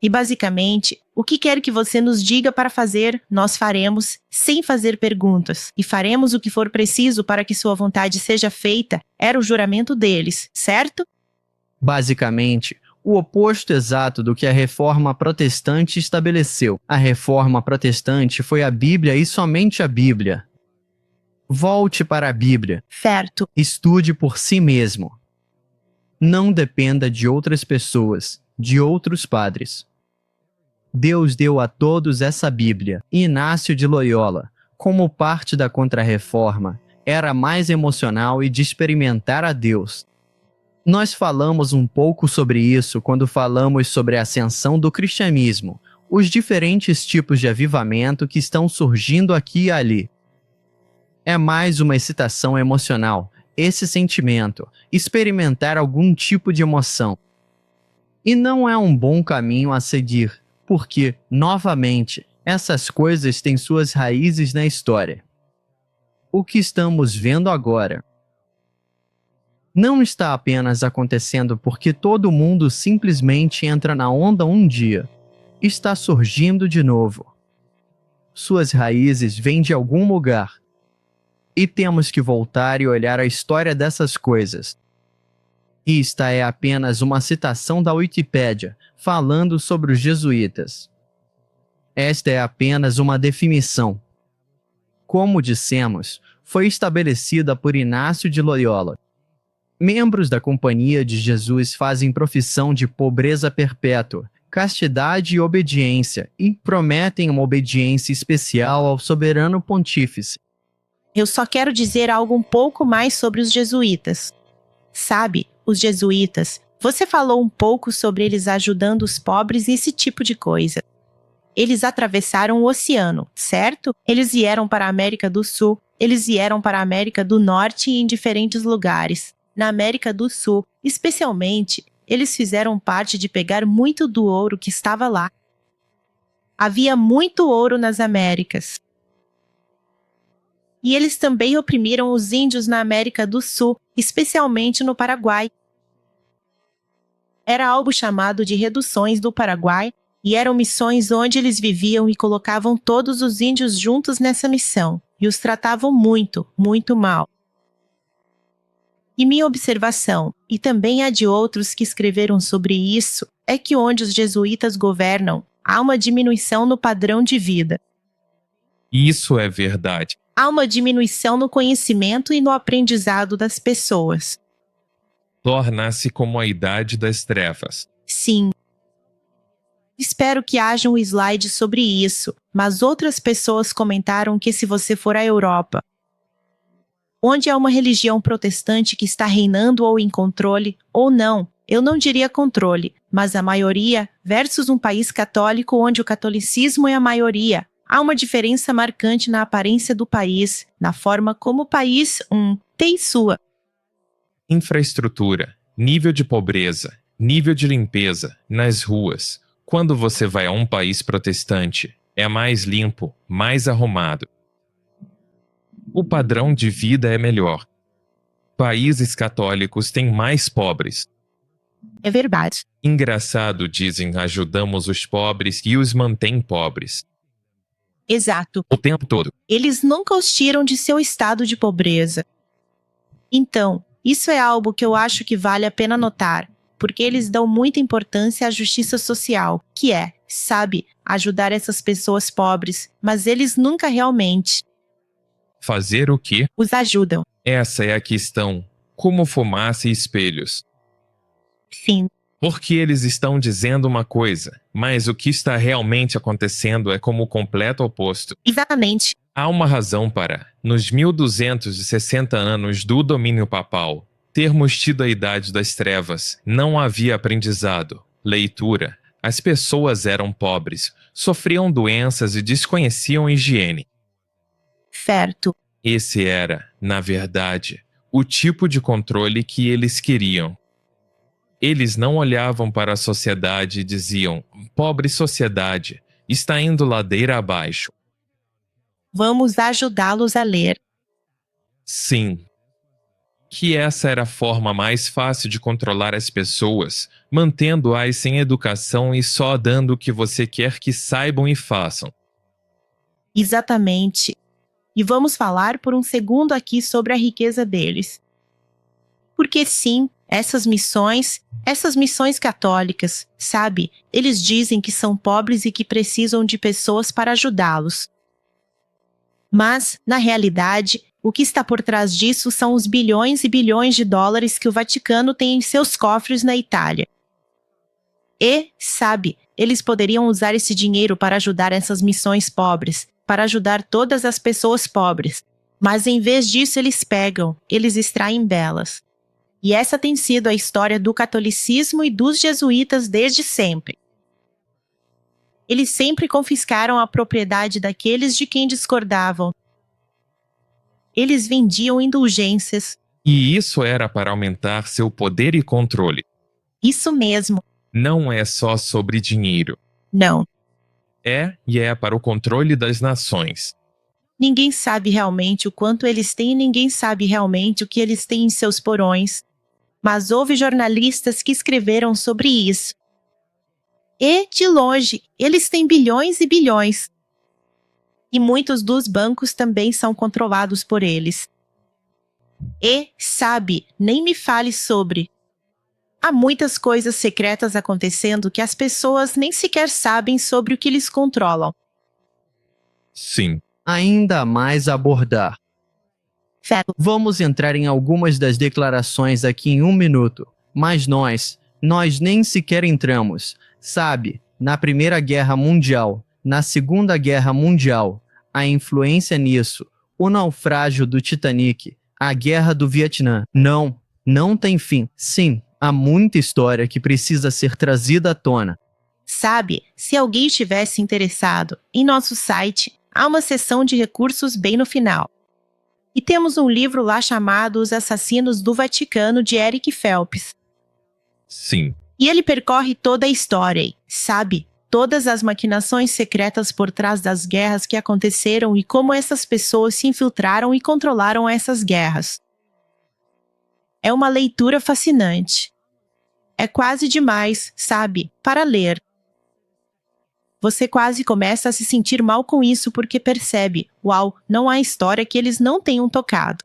Speaker 1: E basicamente, o que quer que você nos diga para fazer, nós faremos, sem fazer perguntas, e faremos o que for preciso para que sua vontade seja feita, era o juramento deles, certo?
Speaker 3: Basicamente, o oposto exato do que a Reforma Protestante estabeleceu. A Reforma Protestante foi a Bíblia e somente a Bíblia. Volte para a Bíblia.
Speaker 1: Certo.
Speaker 3: Estude por si mesmo. Não dependa de outras pessoas, de outros padres. Deus deu a todos essa Bíblia. Inácio de Loyola, como parte da Contra-Reforma, era mais emocional e de experimentar a Deus. Nós falamos um pouco sobre isso quando falamos sobre a ascensão do cristianismo, os diferentes tipos de avivamento que estão surgindo aqui e ali. É mais uma excitação emocional, esse sentimento, experimentar algum tipo de emoção. E não é um bom caminho a seguir, porque, novamente, essas coisas têm suas raízes na história. O que estamos vendo agora não está apenas acontecendo porque todo mundo simplesmente entra na onda um dia. Está surgindo de novo. Suas raízes vêm de algum lugar. E temos que voltar e olhar a história dessas coisas. E esta é apenas uma citação da Wikipédia, falando sobre os jesuítas. Esta é apenas uma definição. Como dissemos, foi estabelecida por Inácio de Loyola. Membros da Companhia de Jesus fazem profissão de pobreza perpétua, castidade e obediência, e prometem uma obediência especial ao soberano pontífice.
Speaker 1: Eu só quero dizer algo um pouco mais sobre os jesuítas. Sabe, os jesuítas, você falou um pouco sobre eles ajudando os pobres e esse tipo de coisa. Eles atravessaram o oceano, certo? Eles vieram para a América do Sul, eles vieram para a América do Norte e em diferentes lugares. Na América do Sul, especialmente, eles fizeram parte de pegar muito do ouro que estava lá. Havia muito ouro nas Américas. E eles também oprimiram os índios na América do Sul, especialmente no Paraguai. Era algo chamado de reduções do Paraguai, e eram missões onde eles viviam e colocavam todos os índios juntos nessa missão, e os tratavam muito, muito mal. E minha observação, e também a de outros que escreveram sobre isso, é que onde os jesuítas governam, há uma diminuição no padrão de vida.
Speaker 2: Isso é verdade.
Speaker 1: Há uma diminuição no conhecimento e no aprendizado das pessoas.
Speaker 2: Torna-se como a idade das trevas.
Speaker 1: Sim. Espero que haja um slide sobre isso, mas outras pessoas comentaram que se você for à Europa, onde há uma religião protestante que está reinando ou em controle, ou não, eu não diria controle, mas a maioria, versus um país católico onde o catolicismo é a maioria, há uma diferença marcante na aparência do país, na forma como o país, tem sua
Speaker 2: Infraestrutura, nível de pobreza, nível de limpeza, nas ruas. Quando você vai a um país protestante, é mais limpo, mais arrumado. O padrão de vida é melhor. Países católicos têm mais pobres.
Speaker 1: É verdade.
Speaker 2: Engraçado, dizem, ajudamos os pobres e os mantém pobres.
Speaker 1: Exato.
Speaker 2: O tempo todo.
Speaker 1: Eles nunca os tiram de seu estado de pobreza. Então, isso é algo que eu acho que vale a pena notar, porque eles dão muita importância à justiça social, que é, sabe, ajudar essas pessoas pobres, mas eles nunca realmente
Speaker 2: Fazer o quê?
Speaker 1: os ajudam.
Speaker 2: Essa é a questão. Como fumaça e espelhos.
Speaker 1: Sim,
Speaker 2: Porque eles estão dizendo uma coisa, mas o que está realmente acontecendo é como o completo oposto.
Speaker 1: exatamente.
Speaker 2: Há uma razão para, nos 1260 anos do domínio papal, termos tido a idade das trevas. Não havia aprendizado, leitura, as pessoas eram pobres, sofriam doenças e desconheciam higiene.
Speaker 1: Certo.
Speaker 2: Esse era, na verdade, o tipo de controle que eles queriam. Eles não olhavam para a sociedade e diziam: pobre sociedade, está indo ladeira abaixo.
Speaker 1: Vamos ajudá-los a ler.
Speaker 2: Sim. Que essa era a forma mais fácil de controlar as pessoas, mantendo-as sem educação e só dando o que você quer que saibam e façam.
Speaker 1: Exatamente. E vamos falar por um segundo aqui sobre a riqueza deles. Porque sim, essas missões católicas, sabe, eles dizem que são pobres e que precisam de pessoas para ajudá-los. Mas, na realidade, o que está por trás disso são os bilhões e bilhões de dólares que o Vaticano tem em seus cofres na Itália. E, sabe, eles poderiam usar esse dinheiro para ajudar essas missões pobres, para ajudar todas as pessoas pobres. Mas em vez disso eles extraem belas. E essa tem sido a história do catolicismo e dos jesuítas desde sempre. Eles sempre confiscaram a propriedade daqueles de quem discordavam. Eles vendiam indulgências.
Speaker 2: E isso era para aumentar seu poder e controle.
Speaker 1: Isso mesmo.
Speaker 2: Não é só sobre dinheiro.
Speaker 1: Não.
Speaker 2: E é para o controle das nações.
Speaker 1: Ninguém sabe realmente o quanto eles têm e ninguém sabe realmente o que eles têm em seus porões. Mas houve jornalistas que escreveram sobre isso. E, de longe, eles têm bilhões e bilhões. E muitos dos bancos também são controlados por eles. E, sabe, nem me fale sobre. Há muitas coisas secretas acontecendo que as pessoas nem sequer sabem sobre o que eles controlam.
Speaker 2: Sim.
Speaker 3: Ainda mais abordar.
Speaker 1: Certo.
Speaker 3: Vamos entrar em algumas das declarações aqui em 1 minuto, mas nós nem sequer entramos, sabe? Na Primeira Guerra Mundial, na Segunda Guerra Mundial, a influência nisso, o naufrágio do Titanic, a Guerra do Vietnã. Não tem fim. Sim, há muita história que precisa ser trazida à tona.
Speaker 1: Sabe, se alguém estivesse interessado, em nosso site há uma seção de recursos bem no final. E temos um livro lá chamado Os Assassinos do Vaticano, de Eric Phelps.
Speaker 2: Sim.
Speaker 1: E ele percorre toda a história, sabe? Todas as maquinações secretas por trás das guerras que aconteceram e como essas pessoas se infiltraram e controlaram essas guerras. É uma leitura fascinante. É quase demais, sabe, para ler. Você quase começa a se sentir mal com isso porque percebe, uau, não há história que eles não tenham tocado.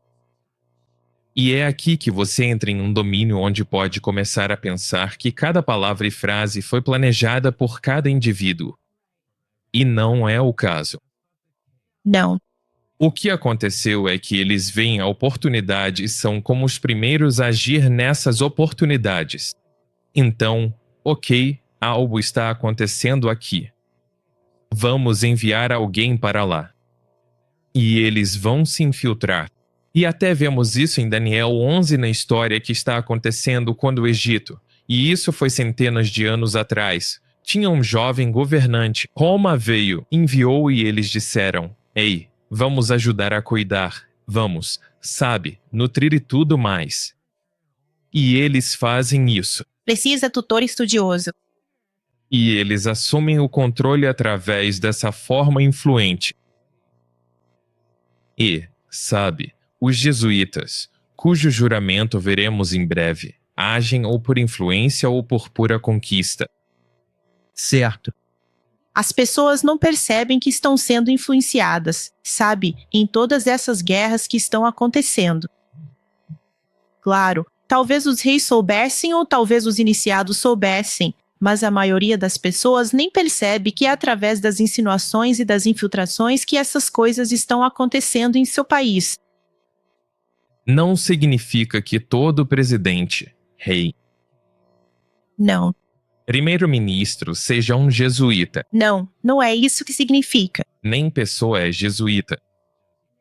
Speaker 2: E é aqui que você entra em um domínio onde pode começar a pensar que cada palavra e frase foi planejada por cada indivíduo. E não é o caso.
Speaker 1: Não.
Speaker 2: O que aconteceu é que eles veem a oportunidade e são como os primeiros a agir nessas oportunidades. Então, ok, algo está acontecendo aqui. Vamos enviar alguém para lá. E eles vão se infiltrar. E até vemos isso em Daniel 11 na história que está acontecendo quando o Egito, e isso foi centenas de anos atrás, tinha um jovem governante. Roma veio, enviou e eles disseram, ei, vamos ajudar a cuidar, vamos, sabe, nutrir e tudo mais. E eles fazem isso.
Speaker 1: Precisa tutor estudioso.
Speaker 2: E eles assumem o controle através dessa forma influente. E, sabe, os jesuítas, cujo juramento veremos em breve, agem ou por influência ou por pura conquista.
Speaker 3: Certo.
Speaker 1: As pessoas não percebem que estão sendo influenciadas, sabe, em todas essas guerras que estão acontecendo. Claro, talvez os reis soubessem ou talvez os iniciados soubessem, mas a maioria das pessoas nem percebe que é através das insinuações e das infiltrações que essas coisas estão acontecendo em seu país.
Speaker 2: Não significa que todo presidente, rei,
Speaker 1: Não,
Speaker 2: primeiro-ministro seja um jesuíta.
Speaker 1: não é isso que significa.
Speaker 2: Nem pessoa é jesuíta.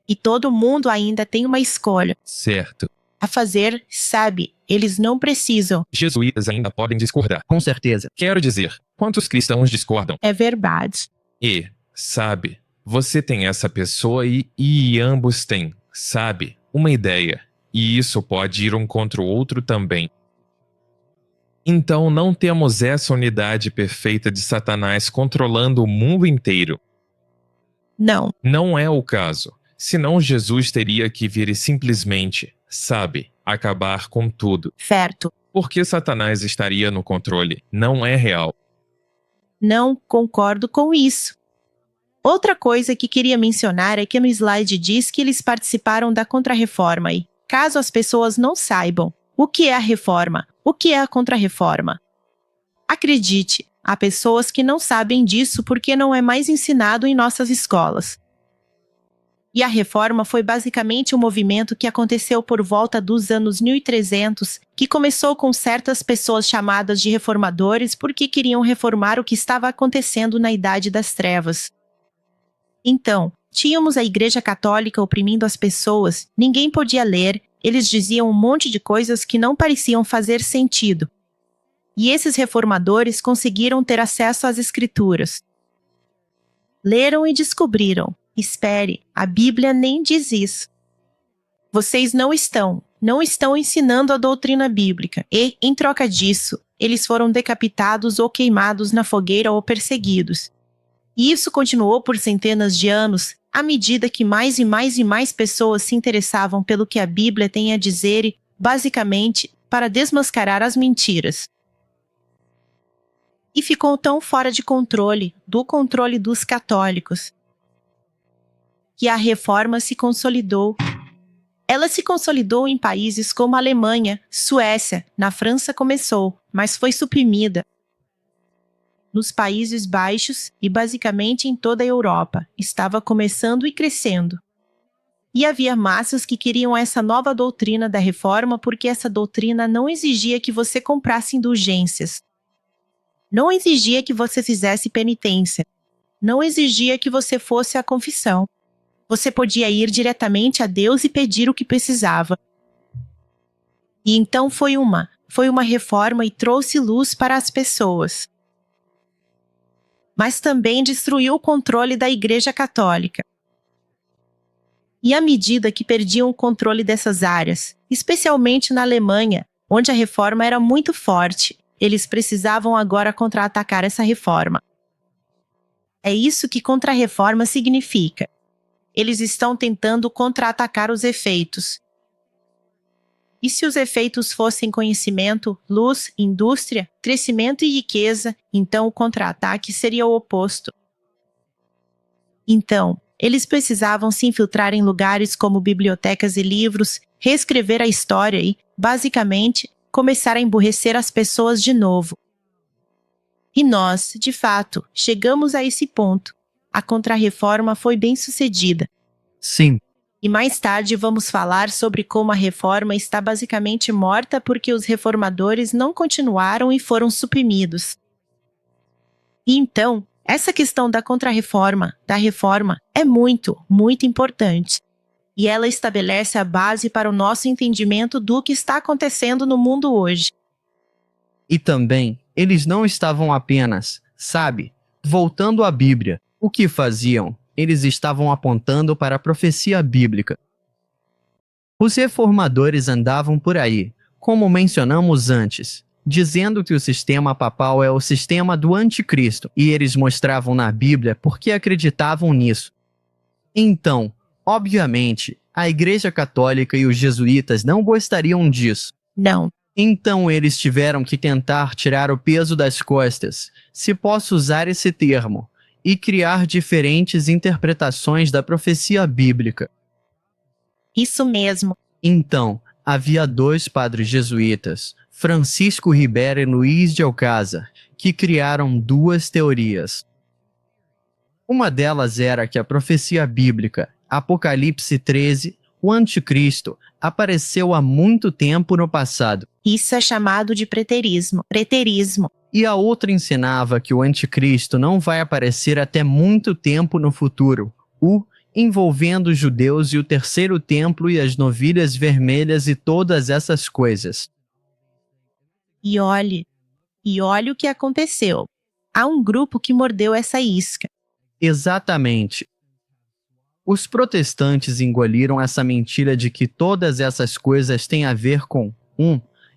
Speaker 1: E todo mundo ainda tem uma escolha
Speaker 2: Certo.
Speaker 1: a fazer, sabe, eles não precisam.
Speaker 2: Jesuítas ainda podem discordar.
Speaker 3: Com certeza.
Speaker 2: Quero dizer, quantos cristãos discordam?
Speaker 1: É verdade.
Speaker 2: E, sabe, você tem essa pessoa e ambos têm, sabe, uma ideia. E isso pode ir um contra o outro também. Então não temos essa unidade perfeita de Satanás controlando o mundo inteiro.
Speaker 1: Não,
Speaker 2: Não é o caso. Senão Jesus teria que vir e simplesmente, sabe, acabar com tudo.
Speaker 1: certo.
Speaker 2: Porque Satanás estaria no controle. Não é real.
Speaker 1: Não concordo com isso. Outra coisa que queria mencionar é que no slide diz que eles participaram da Contra-Reforma e, caso as pessoas não saibam, o que é a reforma? O que é a Contra-Reforma? Acredite, há pessoas que não sabem disso porque não é mais ensinado em nossas escolas. E a reforma foi basicamente um movimento que aconteceu por volta dos anos 1300, que começou com certas pessoas chamadas de reformadores porque queriam reformar o que estava acontecendo na Idade das Trevas. Então, tínhamos a Igreja Católica oprimindo as pessoas, ninguém podia ler, eles diziam um monte de coisas que não pareciam fazer sentido. E esses reformadores conseguiram ter acesso às Escrituras. Leram e descobriram. Espere, a Bíblia nem diz isso. Vocês não estão ensinando a doutrina bíblica e, em troca disso, eles foram decapitados ou queimados na fogueira ou perseguidos. E isso continuou por centenas de anos, à medida que mais e mais e mais pessoas se interessavam pelo que a Bíblia tem a dizer e, basicamente, para desmascarar as mentiras. E ficou tão fora de controle, do controle dos católicos, que a reforma se consolidou. Ela se consolidou em países como a Alemanha, Suécia, na França começou, mas foi suprimida. Nos Países Baixos e basicamente em toda a Europa, estava começando e crescendo. E havia massas que queriam essa nova doutrina da reforma porque essa doutrina não exigia que você comprasse indulgências. Não exigia que você fizesse penitência. Não exigia que você fosse à confissão. Você podia ir diretamente a Deus e pedir o que precisava. E então foi uma reforma e trouxe luz para as pessoas. Mas também destruiu o controle da Igreja Católica. E à medida que perdiam o controle dessas áreas, especialmente na Alemanha, onde a reforma era muito forte, eles precisavam agora contra-atacar essa reforma. É isso que contra-reforma significa. Eles estão tentando contra-atacar os efeitos. E se os efeitos fossem conhecimento, luz, indústria, crescimento e riqueza, então o contra-ataque seria o oposto. Então, eles precisavam se infiltrar em lugares como bibliotecas e livros, reescrever a história e, basicamente, começar a emburrecer as pessoas de novo. E nós, de fato, chegamos a esse ponto. A Contra-Reforma foi bem sucedida.
Speaker 3: Sim.
Speaker 1: E mais tarde vamos falar sobre como a reforma está basicamente morta porque os reformadores não continuaram e foram suprimidos. E então, essa questão da Contra-Reforma, da reforma, é muito, muito importante. E ela estabelece a base para o nosso entendimento do que está acontecendo no mundo hoje.
Speaker 3: E também, eles não estavam apenas, voltando à Bíblia. O que faziam? Eles estavam apontando para a profecia bíblica. Os reformadores andavam por aí, como mencionamos antes, dizendo que o sistema papal é o sistema do anticristo, e eles mostravam na Bíblia porque acreditavam nisso. Então, obviamente, a Igreja Católica e os jesuítas não gostariam disso.
Speaker 1: Não.
Speaker 3: Então eles tiveram que tentar tirar o peso das costas, se posso usar esse termo, e criar diferentes interpretações da profecia bíblica.
Speaker 1: Isso mesmo.
Speaker 3: Então, havia dois padres jesuítas, Francisco Ribera e Luís de Alcázar, que criaram duas teorias. Uma delas era que a profecia bíblica, Apocalipse 13, o anticristo, apareceu há muito tempo no passado.
Speaker 1: Isso é chamado de preterismo. Preterismo.
Speaker 3: E a outra ensinava que o anticristo não vai aparecer até muito tempo no futuro, envolvendo os judeus e o terceiro templo e as novilhas vermelhas e todas essas coisas.
Speaker 1: E olhe o que aconteceu. Há um grupo que mordeu essa isca.
Speaker 3: Exatamente. Os protestantes engoliram essa mentira de que todas essas coisas têm a ver com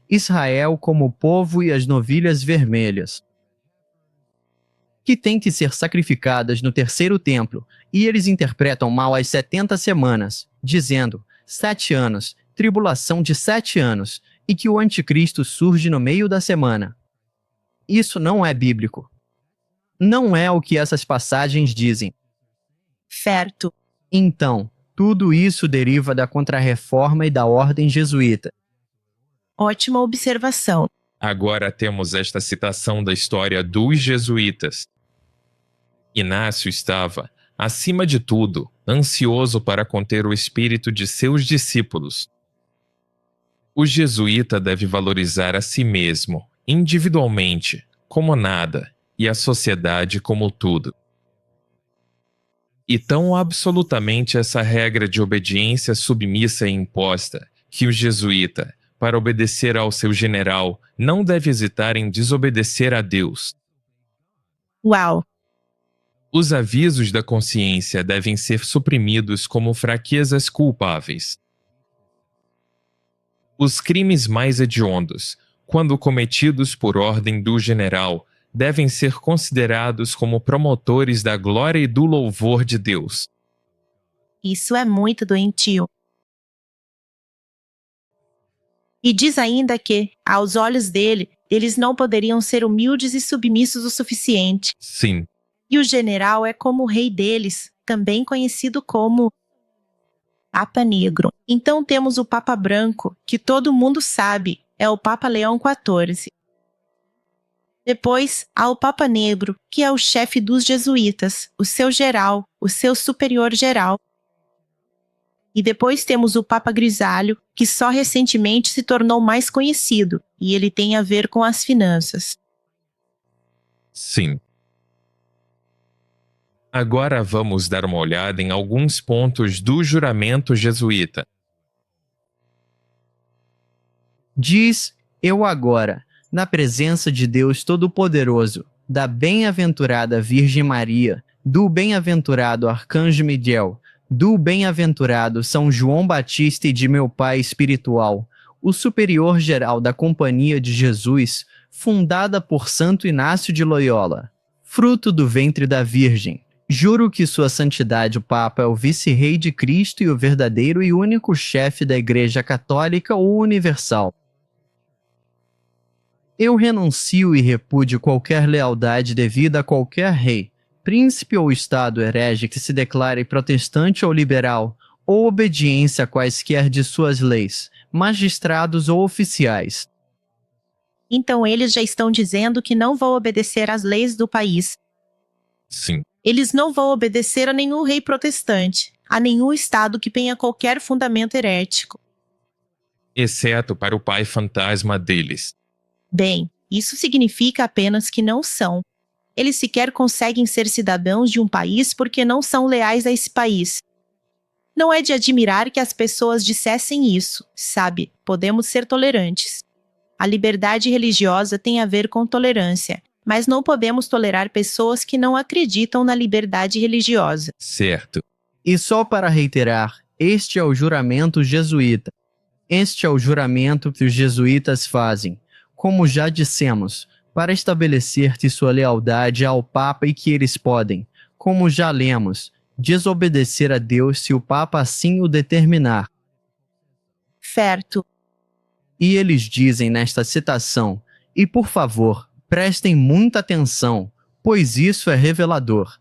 Speaker 3: Israel como povo e as novilhas vermelhas, que têm que ser sacrificadas no terceiro templo, e eles interpretam mal as 70 semanas, dizendo 7 anos, tribulação de 7 anos, e que o anticristo surge no meio da semana. Isso não é bíblico. Não é o que essas passagens dizem.
Speaker 1: Certo.
Speaker 3: Então, tudo isso deriva da Contra-Reforma e da Ordem Jesuíta.
Speaker 1: Ótima observação.
Speaker 2: Agora temos esta citação da história dos jesuítas. Inácio estava, acima de tudo, ansioso para conter o espírito de seus discípulos. O jesuíta deve valorizar a si mesmo, individualmente, como nada, e a sociedade como tudo. E tão absolutamente essa regra de obediência submissa é imposta, que o jesuíta, para obedecer ao seu general, não deve hesitar em desobedecer a Deus.
Speaker 1: Uau!
Speaker 2: Os avisos da consciência devem ser suprimidos como fraquezas culpáveis. Os crimes mais hediondos, quando cometidos por ordem do general, devem ser considerados como promotores da glória e do louvor de Deus.
Speaker 1: Isso é muito doentio. E diz ainda que, aos olhos dele, eles não poderiam ser humildes e submissos o suficiente.
Speaker 2: Sim.
Speaker 1: E o general é como o rei deles, também conhecido como Papa Negro. Então temos o Papa Branco, que todo mundo sabe, é o Papa Leão XIV. Depois, há o Papa Negro, que é o chefe dos jesuítas, o seu geral, o seu superior geral. E depois temos o Papa Grisalho, que só recentemente se tornou mais conhecido, e ele tem a ver com as finanças.
Speaker 2: Sim. Agora vamos dar uma olhada em alguns pontos do juramento jesuíta.
Speaker 3: Diz: eu agora, na presença de Deus Todo-Poderoso, da bem-aventurada Virgem Maria, do bem-aventurado Arcanjo Miguel, do bem-aventurado São João Batista e de meu pai espiritual, o superior geral da Companhia de Jesus, fundada por Santo Inácio de Loyola, fruto do ventre da Virgem, juro que Sua Santidade o Papa é o vice-rei de Cristo e o verdadeiro e único chefe da Igreja Católica ou Universal. Eu renuncio e repudio qualquer lealdade devida a qualquer rei, príncipe ou Estado herege que se declare protestante ou liberal, ou obediência a quaisquer de suas leis, magistrados ou oficiais.
Speaker 1: Então eles já estão dizendo que não vão obedecer às leis do país.
Speaker 2: Sim.
Speaker 1: Eles não vão obedecer a nenhum rei protestante, a nenhum Estado que tenha qualquer fundamento herético.
Speaker 2: Exceto para o pai fantasma deles.
Speaker 1: Bem, isso significa apenas que não são. Eles sequer conseguem ser cidadãos de um país porque não são leais a esse país. Não é de admirar que as pessoas dissessem isso, sabe? Podemos ser tolerantes. A liberdade religiosa tem a ver com tolerância, mas não podemos tolerar pessoas que não acreditam na liberdade religiosa.
Speaker 2: Certo.
Speaker 3: E só para reiterar, este é o juramento jesuíta. Este é o juramento que os jesuítas fazem, como já dissemos, para estabelecer-te sua lealdade ao Papa e que eles podem, como já lemos, desobedecer a Deus se o Papa assim o determinar.
Speaker 1: Certo.
Speaker 3: E eles dizem nesta citação, e por favor, prestem muita atenção, pois isso é revelador.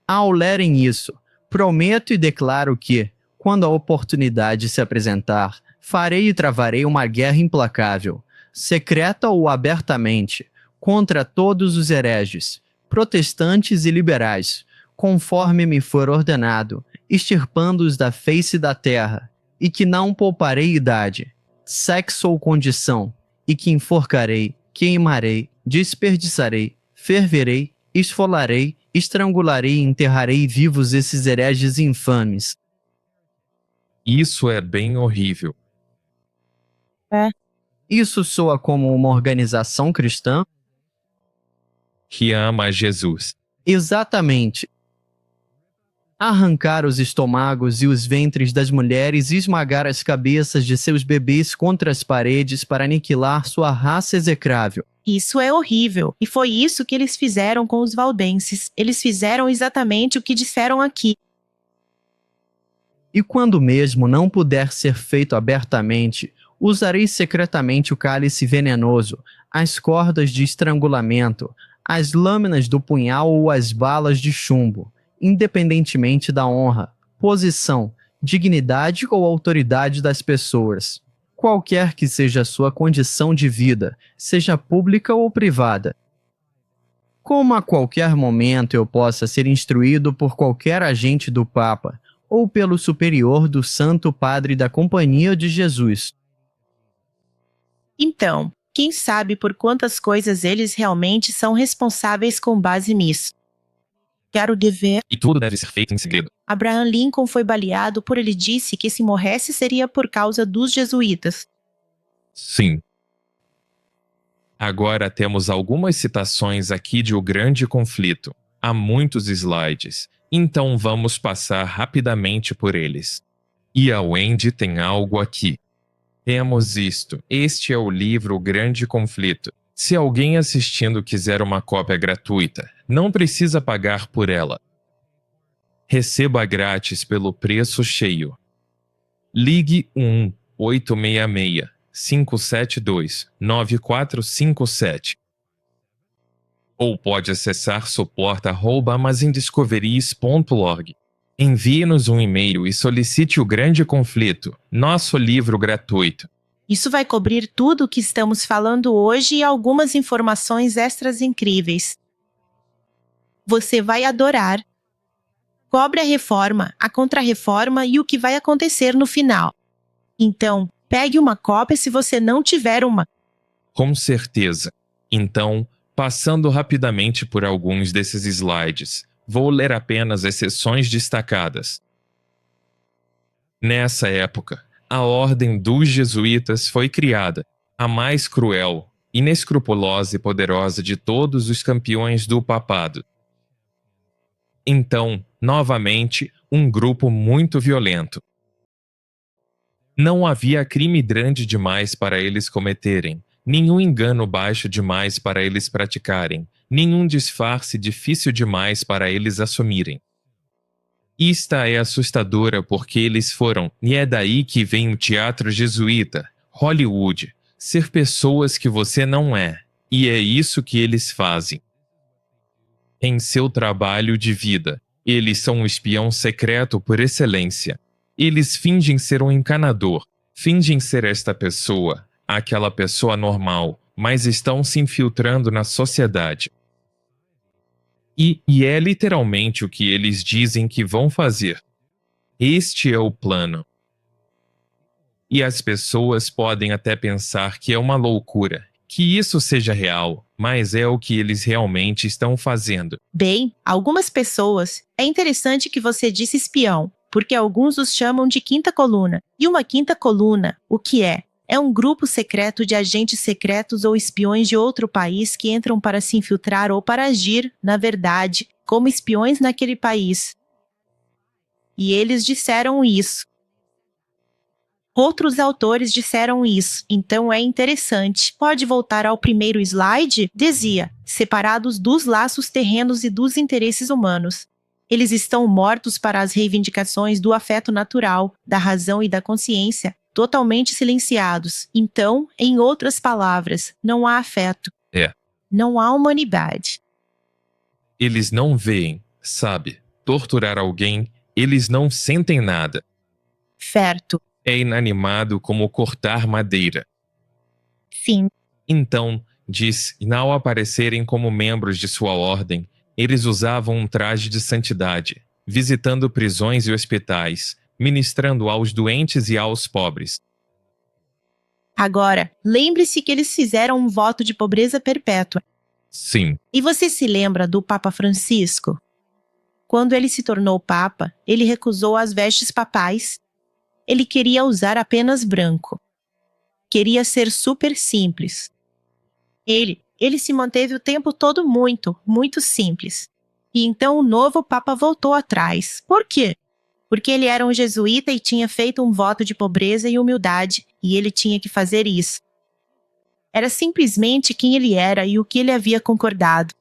Speaker 3: Ao lerem isso, prometo e declaro que, quando a oportunidade se apresentar, farei e travarei uma guerra implacável, secreta ou abertamente, contra todos os hereges, protestantes e liberais, conforme me for ordenado, extirpando-os da face da terra, e que não pouparei idade, sexo ou condição, e que enforcarei, queimarei, desperdiçarei, ferverei, esfolarei, estrangularei e enterrarei vivos esses hereges infames.
Speaker 2: Isso é bem horrível.
Speaker 3: Isso soa como uma organização cristã?
Speaker 2: Que ama a Jesus.
Speaker 3: Exatamente. Arrancar os estômagos e os ventres das mulheres e esmagar as cabeças de seus bebês contra as paredes para aniquilar sua raça execrável.
Speaker 1: Isso é horrível. E foi isso que eles fizeram com os valdenses. Eles fizeram exatamente o que disseram aqui.
Speaker 3: E quando mesmo não puder ser feito abertamente, usarei secretamente o cálice venenoso, as cordas de estrangulamento, as lâminas do punhal ou as balas de chumbo, independentemente da honra, posição, dignidade ou autoridade das pessoas, qualquer que seja a sua condição de vida, seja pública ou privada. Como a qualquer momento eu possa ser instruído por qualquer agente do Papa ou pelo superior do Santo Padre da Companhia de Jesus.
Speaker 1: Então, quem sabe por quantas coisas eles realmente são responsáveis com base nisso? Quero dizer,
Speaker 2: E tudo deve ser feito em segredo.
Speaker 1: Abraham Lincoln foi baleado por ele disse que se morresse seria por causa dos jesuítas.
Speaker 2: Sim. Agora temos algumas citações aqui de O Grande Conflito. Há muitos slides, então vamos passar rapidamente por eles. E a Wendy tem algo aqui. Temos isto. Este é o livro O Grande Conflito. Se alguém assistindo quiser uma cópia gratuita, não precisa pagar por ela. Receba grátis pelo preço cheio. Ligue 1-866-572-9457. Ou pode acessar suporta@amazindiscoveries.org. Envie-nos um e-mail e solicite O Grande Conflito, nosso livro gratuito.
Speaker 1: Isso vai cobrir tudo o que estamos falando hoje e algumas informações extras incríveis. Você vai adorar. cobre a reforma, a contrarreforma e o que vai acontecer no final. Então, pegue uma cópia se você não tiver uma.
Speaker 2: Com certeza. Então, passando rapidamente por alguns desses slides, vou ler apenas as seções destacadas. Nessa época, a Ordem dos Jesuítas foi criada, a mais cruel, inescrupulosa e poderosa de todos os campeões do papado. Então, novamente, um grupo muito violento. Não havia crime grande demais para eles cometerem, nenhum engano baixo demais para eles praticarem, nenhum disfarce difícil demais para eles assumirem. Esta é assustadora porque eles foram, e é daí que vem o teatro jesuíta, Hollywood, ser pessoas que você não é, e é isso que eles fazem. Em seu trabalho de vida, eles são um espião secreto por excelência. Eles fingem ser um encanador, fingem ser esta pessoa, aquela pessoa normal, mas estão se infiltrando na sociedade. E é literalmente o que eles dizem que vão fazer. Este é o plano. E as pessoas podem até pensar que é uma loucura, que isso seja real, mas é o que eles realmente estão fazendo.
Speaker 1: Bem, algumas pessoas, é interessante que você disse espião, porque alguns os chamam de quinta coluna. E uma quinta coluna, o que é? É um grupo secreto de agentes secretos ou espiões de outro país que entram para se infiltrar ou para agir, na verdade, como espiões naquele país. E eles disseram isso. Outros autores disseram isso, então é interessante. Pode voltar ao primeiro slide? Dizia, separados dos laços terrenos e dos interesses humanos. Eles estão mortos para as reivindicações do afeto natural, da razão e da consciência, totalmente silenciados. Então, em outras palavras, não há afeto. Não há humanidade.
Speaker 2: Eles não veem, sabe, torturar alguém, eles não sentem nada.
Speaker 1: Certo.
Speaker 2: É inanimado como cortar madeira.
Speaker 1: Sim.
Speaker 2: Então, diz, ao aparecerem como membros de sua ordem, eles usavam um traje de santidade, visitando prisões e hospitais, ministrando aos doentes e aos pobres.
Speaker 1: Agora, lembre-se que eles fizeram um voto de pobreza perpétua.
Speaker 2: Sim.
Speaker 1: E você se lembra do Papa Francisco? Quando ele se tornou Papa, ele recusou as vestes papais. Ele queria usar apenas branco. Queria ser super simples. Ele se manteve o tempo todo muito, muito simples. E então o novo Papa voltou atrás. Por quê? Porque ele era um jesuíta e tinha feito um voto de pobreza e humildade, e ele tinha que fazer isso. Era simplesmente quem ele era e o que ele havia concordado.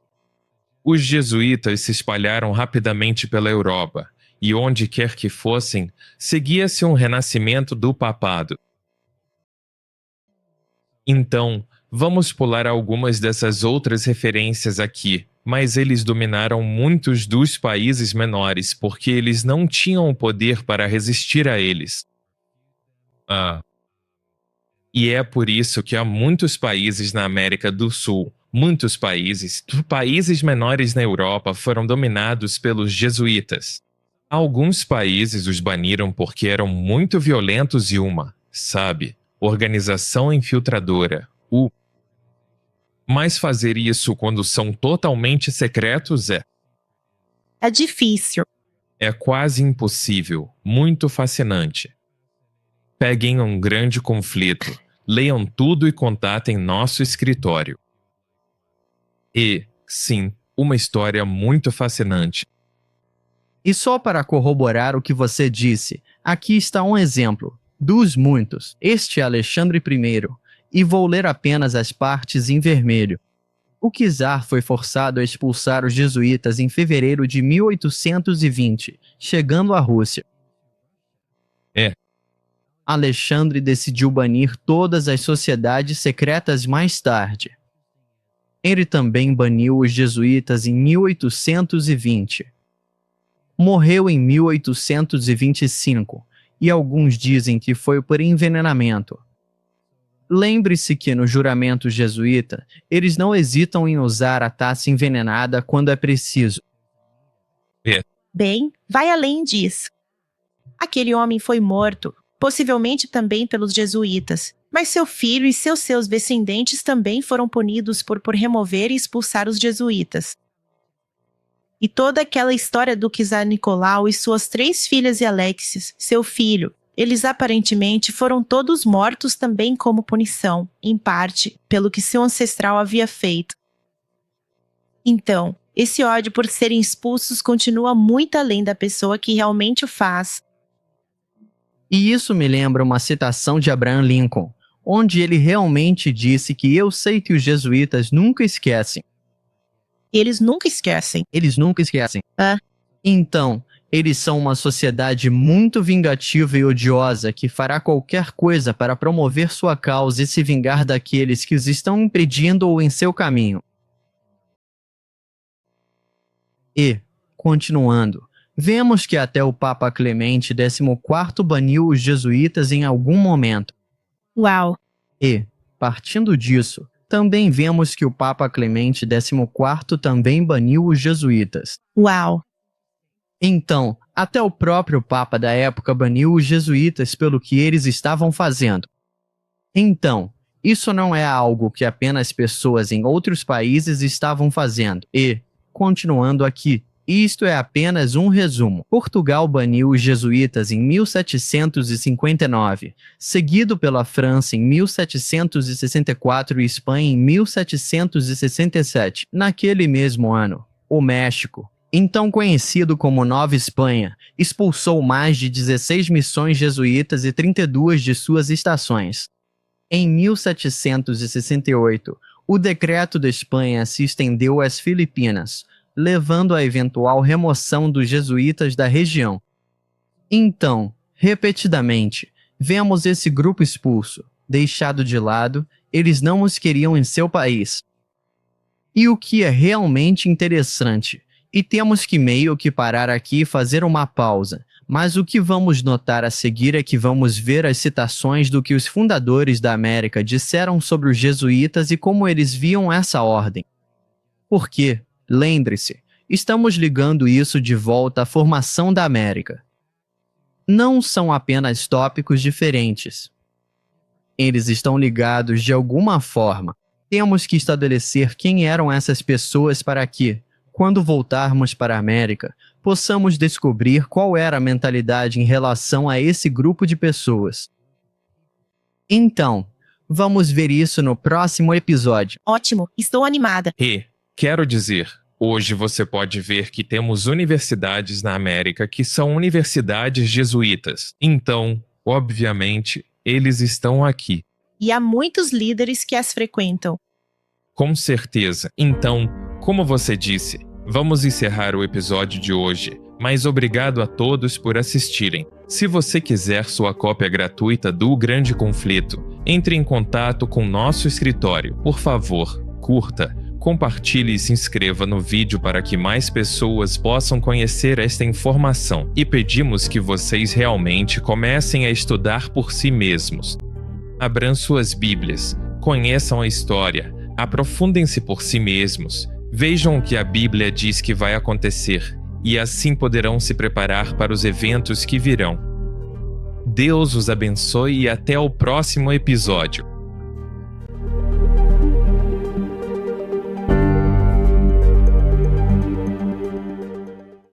Speaker 2: Os jesuítas se espalharam rapidamente pela Europa, e onde quer que fossem, seguia-se um renascimento do papado. Então, vamos pular algumas dessas outras referências aqui, mas eles dominaram muitos dos países menores porque eles não tinham o poder para resistir a eles. E é por isso que há muitos países na América do Sul, muitos países menores na Europa foram dominados pelos jesuítas. Alguns países os baniram porque eram muito violentos e organização infiltradora. Mas fazer isso quando são totalmente secretos
Speaker 1: é difícil.
Speaker 2: É quase impossível, muito fascinante. Peguem um grande conflito, leiam tudo e contatem nosso escritório. Sim, uma história muito fascinante.
Speaker 3: E só para corroborar o que você disse, aqui está um exemplo, dos muitos. Este é Alexandre I, e vou ler apenas as partes em vermelho. O czar foi forçado a expulsar os jesuítas em fevereiro de 1820, chegando à Rússia. Alexandre decidiu banir todas as sociedades secretas mais tarde. Ele também baniu os jesuítas em 1820. Morreu em 1825, e alguns dizem que foi por envenenamento. Lembre-se que no juramento jesuíta, eles não hesitam em usar a taça envenenada quando é preciso.
Speaker 1: Bem, vai além disso. Aquele homem foi morto, possivelmente também pelos jesuítas, mas seu filho e seus descendentes também foram punidos por remover e expulsar os jesuítas. E toda aquela história do czar Nicolau e suas 3 filhas e Alexios, seu filho, eles aparentemente foram todos mortos também como punição, em parte, pelo que seu ancestral havia feito. Então, esse ódio por serem expulsos continua muito além da pessoa que realmente o faz.
Speaker 3: E isso me lembra uma citação de Abraham Lincoln, onde ele realmente disse que eu sei que os jesuítas nunca esquecem.
Speaker 1: Eles nunca esquecem.
Speaker 3: Eles nunca esquecem.
Speaker 1: Ah.
Speaker 3: Então, eles são uma sociedade muito vingativa e odiosa que fará qualquer coisa para promover sua causa e se vingar daqueles que os estão impedindo ou em seu caminho. E, continuando, vemos que até o Papa Clemente XIV baniu os jesuítas em algum momento.
Speaker 1: Uau!
Speaker 3: E, partindo disso, também vemos que o Papa Clemente XIV também baniu os jesuítas.
Speaker 1: Uau!
Speaker 3: Então, até o próprio Papa da época baniu os jesuítas pelo que eles estavam fazendo. Então, isso não é algo que apenas pessoas em outros países estavam fazendo. E, continuando aqui, isto é apenas um resumo. Portugal baniu os jesuítas em 1759, seguido pela França em 1764 e Espanha em 1767. Naquele mesmo ano, o México, então conhecido como Nova Espanha, expulsou mais de 16 missões jesuítas e 32 de suas estações. Em 1768, o Decreto da Espanha se estendeu às Filipinas, levando à eventual remoção dos jesuítas da região. Então, repetidamente, vemos esse grupo expulso, deixado de lado, eles não os queriam em seu país. E o que é realmente interessante, e temos que meio que parar aqui e fazer uma pausa, mas o que vamos notar a seguir é que vamos ver as citações do que os fundadores da América disseram sobre os jesuítas e como eles viam essa ordem. Porque, lembre-se, estamos ligando isso de volta à formação da América. Não são apenas tópicos diferentes. Eles estão ligados de alguma forma. Temos que estabelecer quem eram essas pessoas para que, quando voltarmos para a América, possamos descobrir qual era a mentalidade em relação a esse grupo de pessoas. Então, vamos ver isso no próximo episódio.
Speaker 1: Ótimo, estou animada.
Speaker 2: E, quero dizer, hoje você pode ver que temos universidades na América que são universidades jesuítas. Então, obviamente, eles estão aqui.
Speaker 1: E há muitos líderes que as frequentam.
Speaker 2: Com certeza. Então, como você disse, vamos encerrar o episódio de hoje, mas obrigado a todos por assistirem. Se você quiser sua cópia gratuita do Grande Conflito, entre em contato com nosso escritório. Por favor, curta, compartilhe e se inscreva no vídeo para que mais pessoas possam conhecer esta informação. E pedimos que vocês realmente comecem a estudar por si mesmos. Abram suas Bíblias, conheçam a história, aprofundem-se por si mesmos, vejam o que a Bíblia diz que vai acontecer, e assim poderão se preparar para os eventos que virão. Deus os abençoe e até o próximo episódio.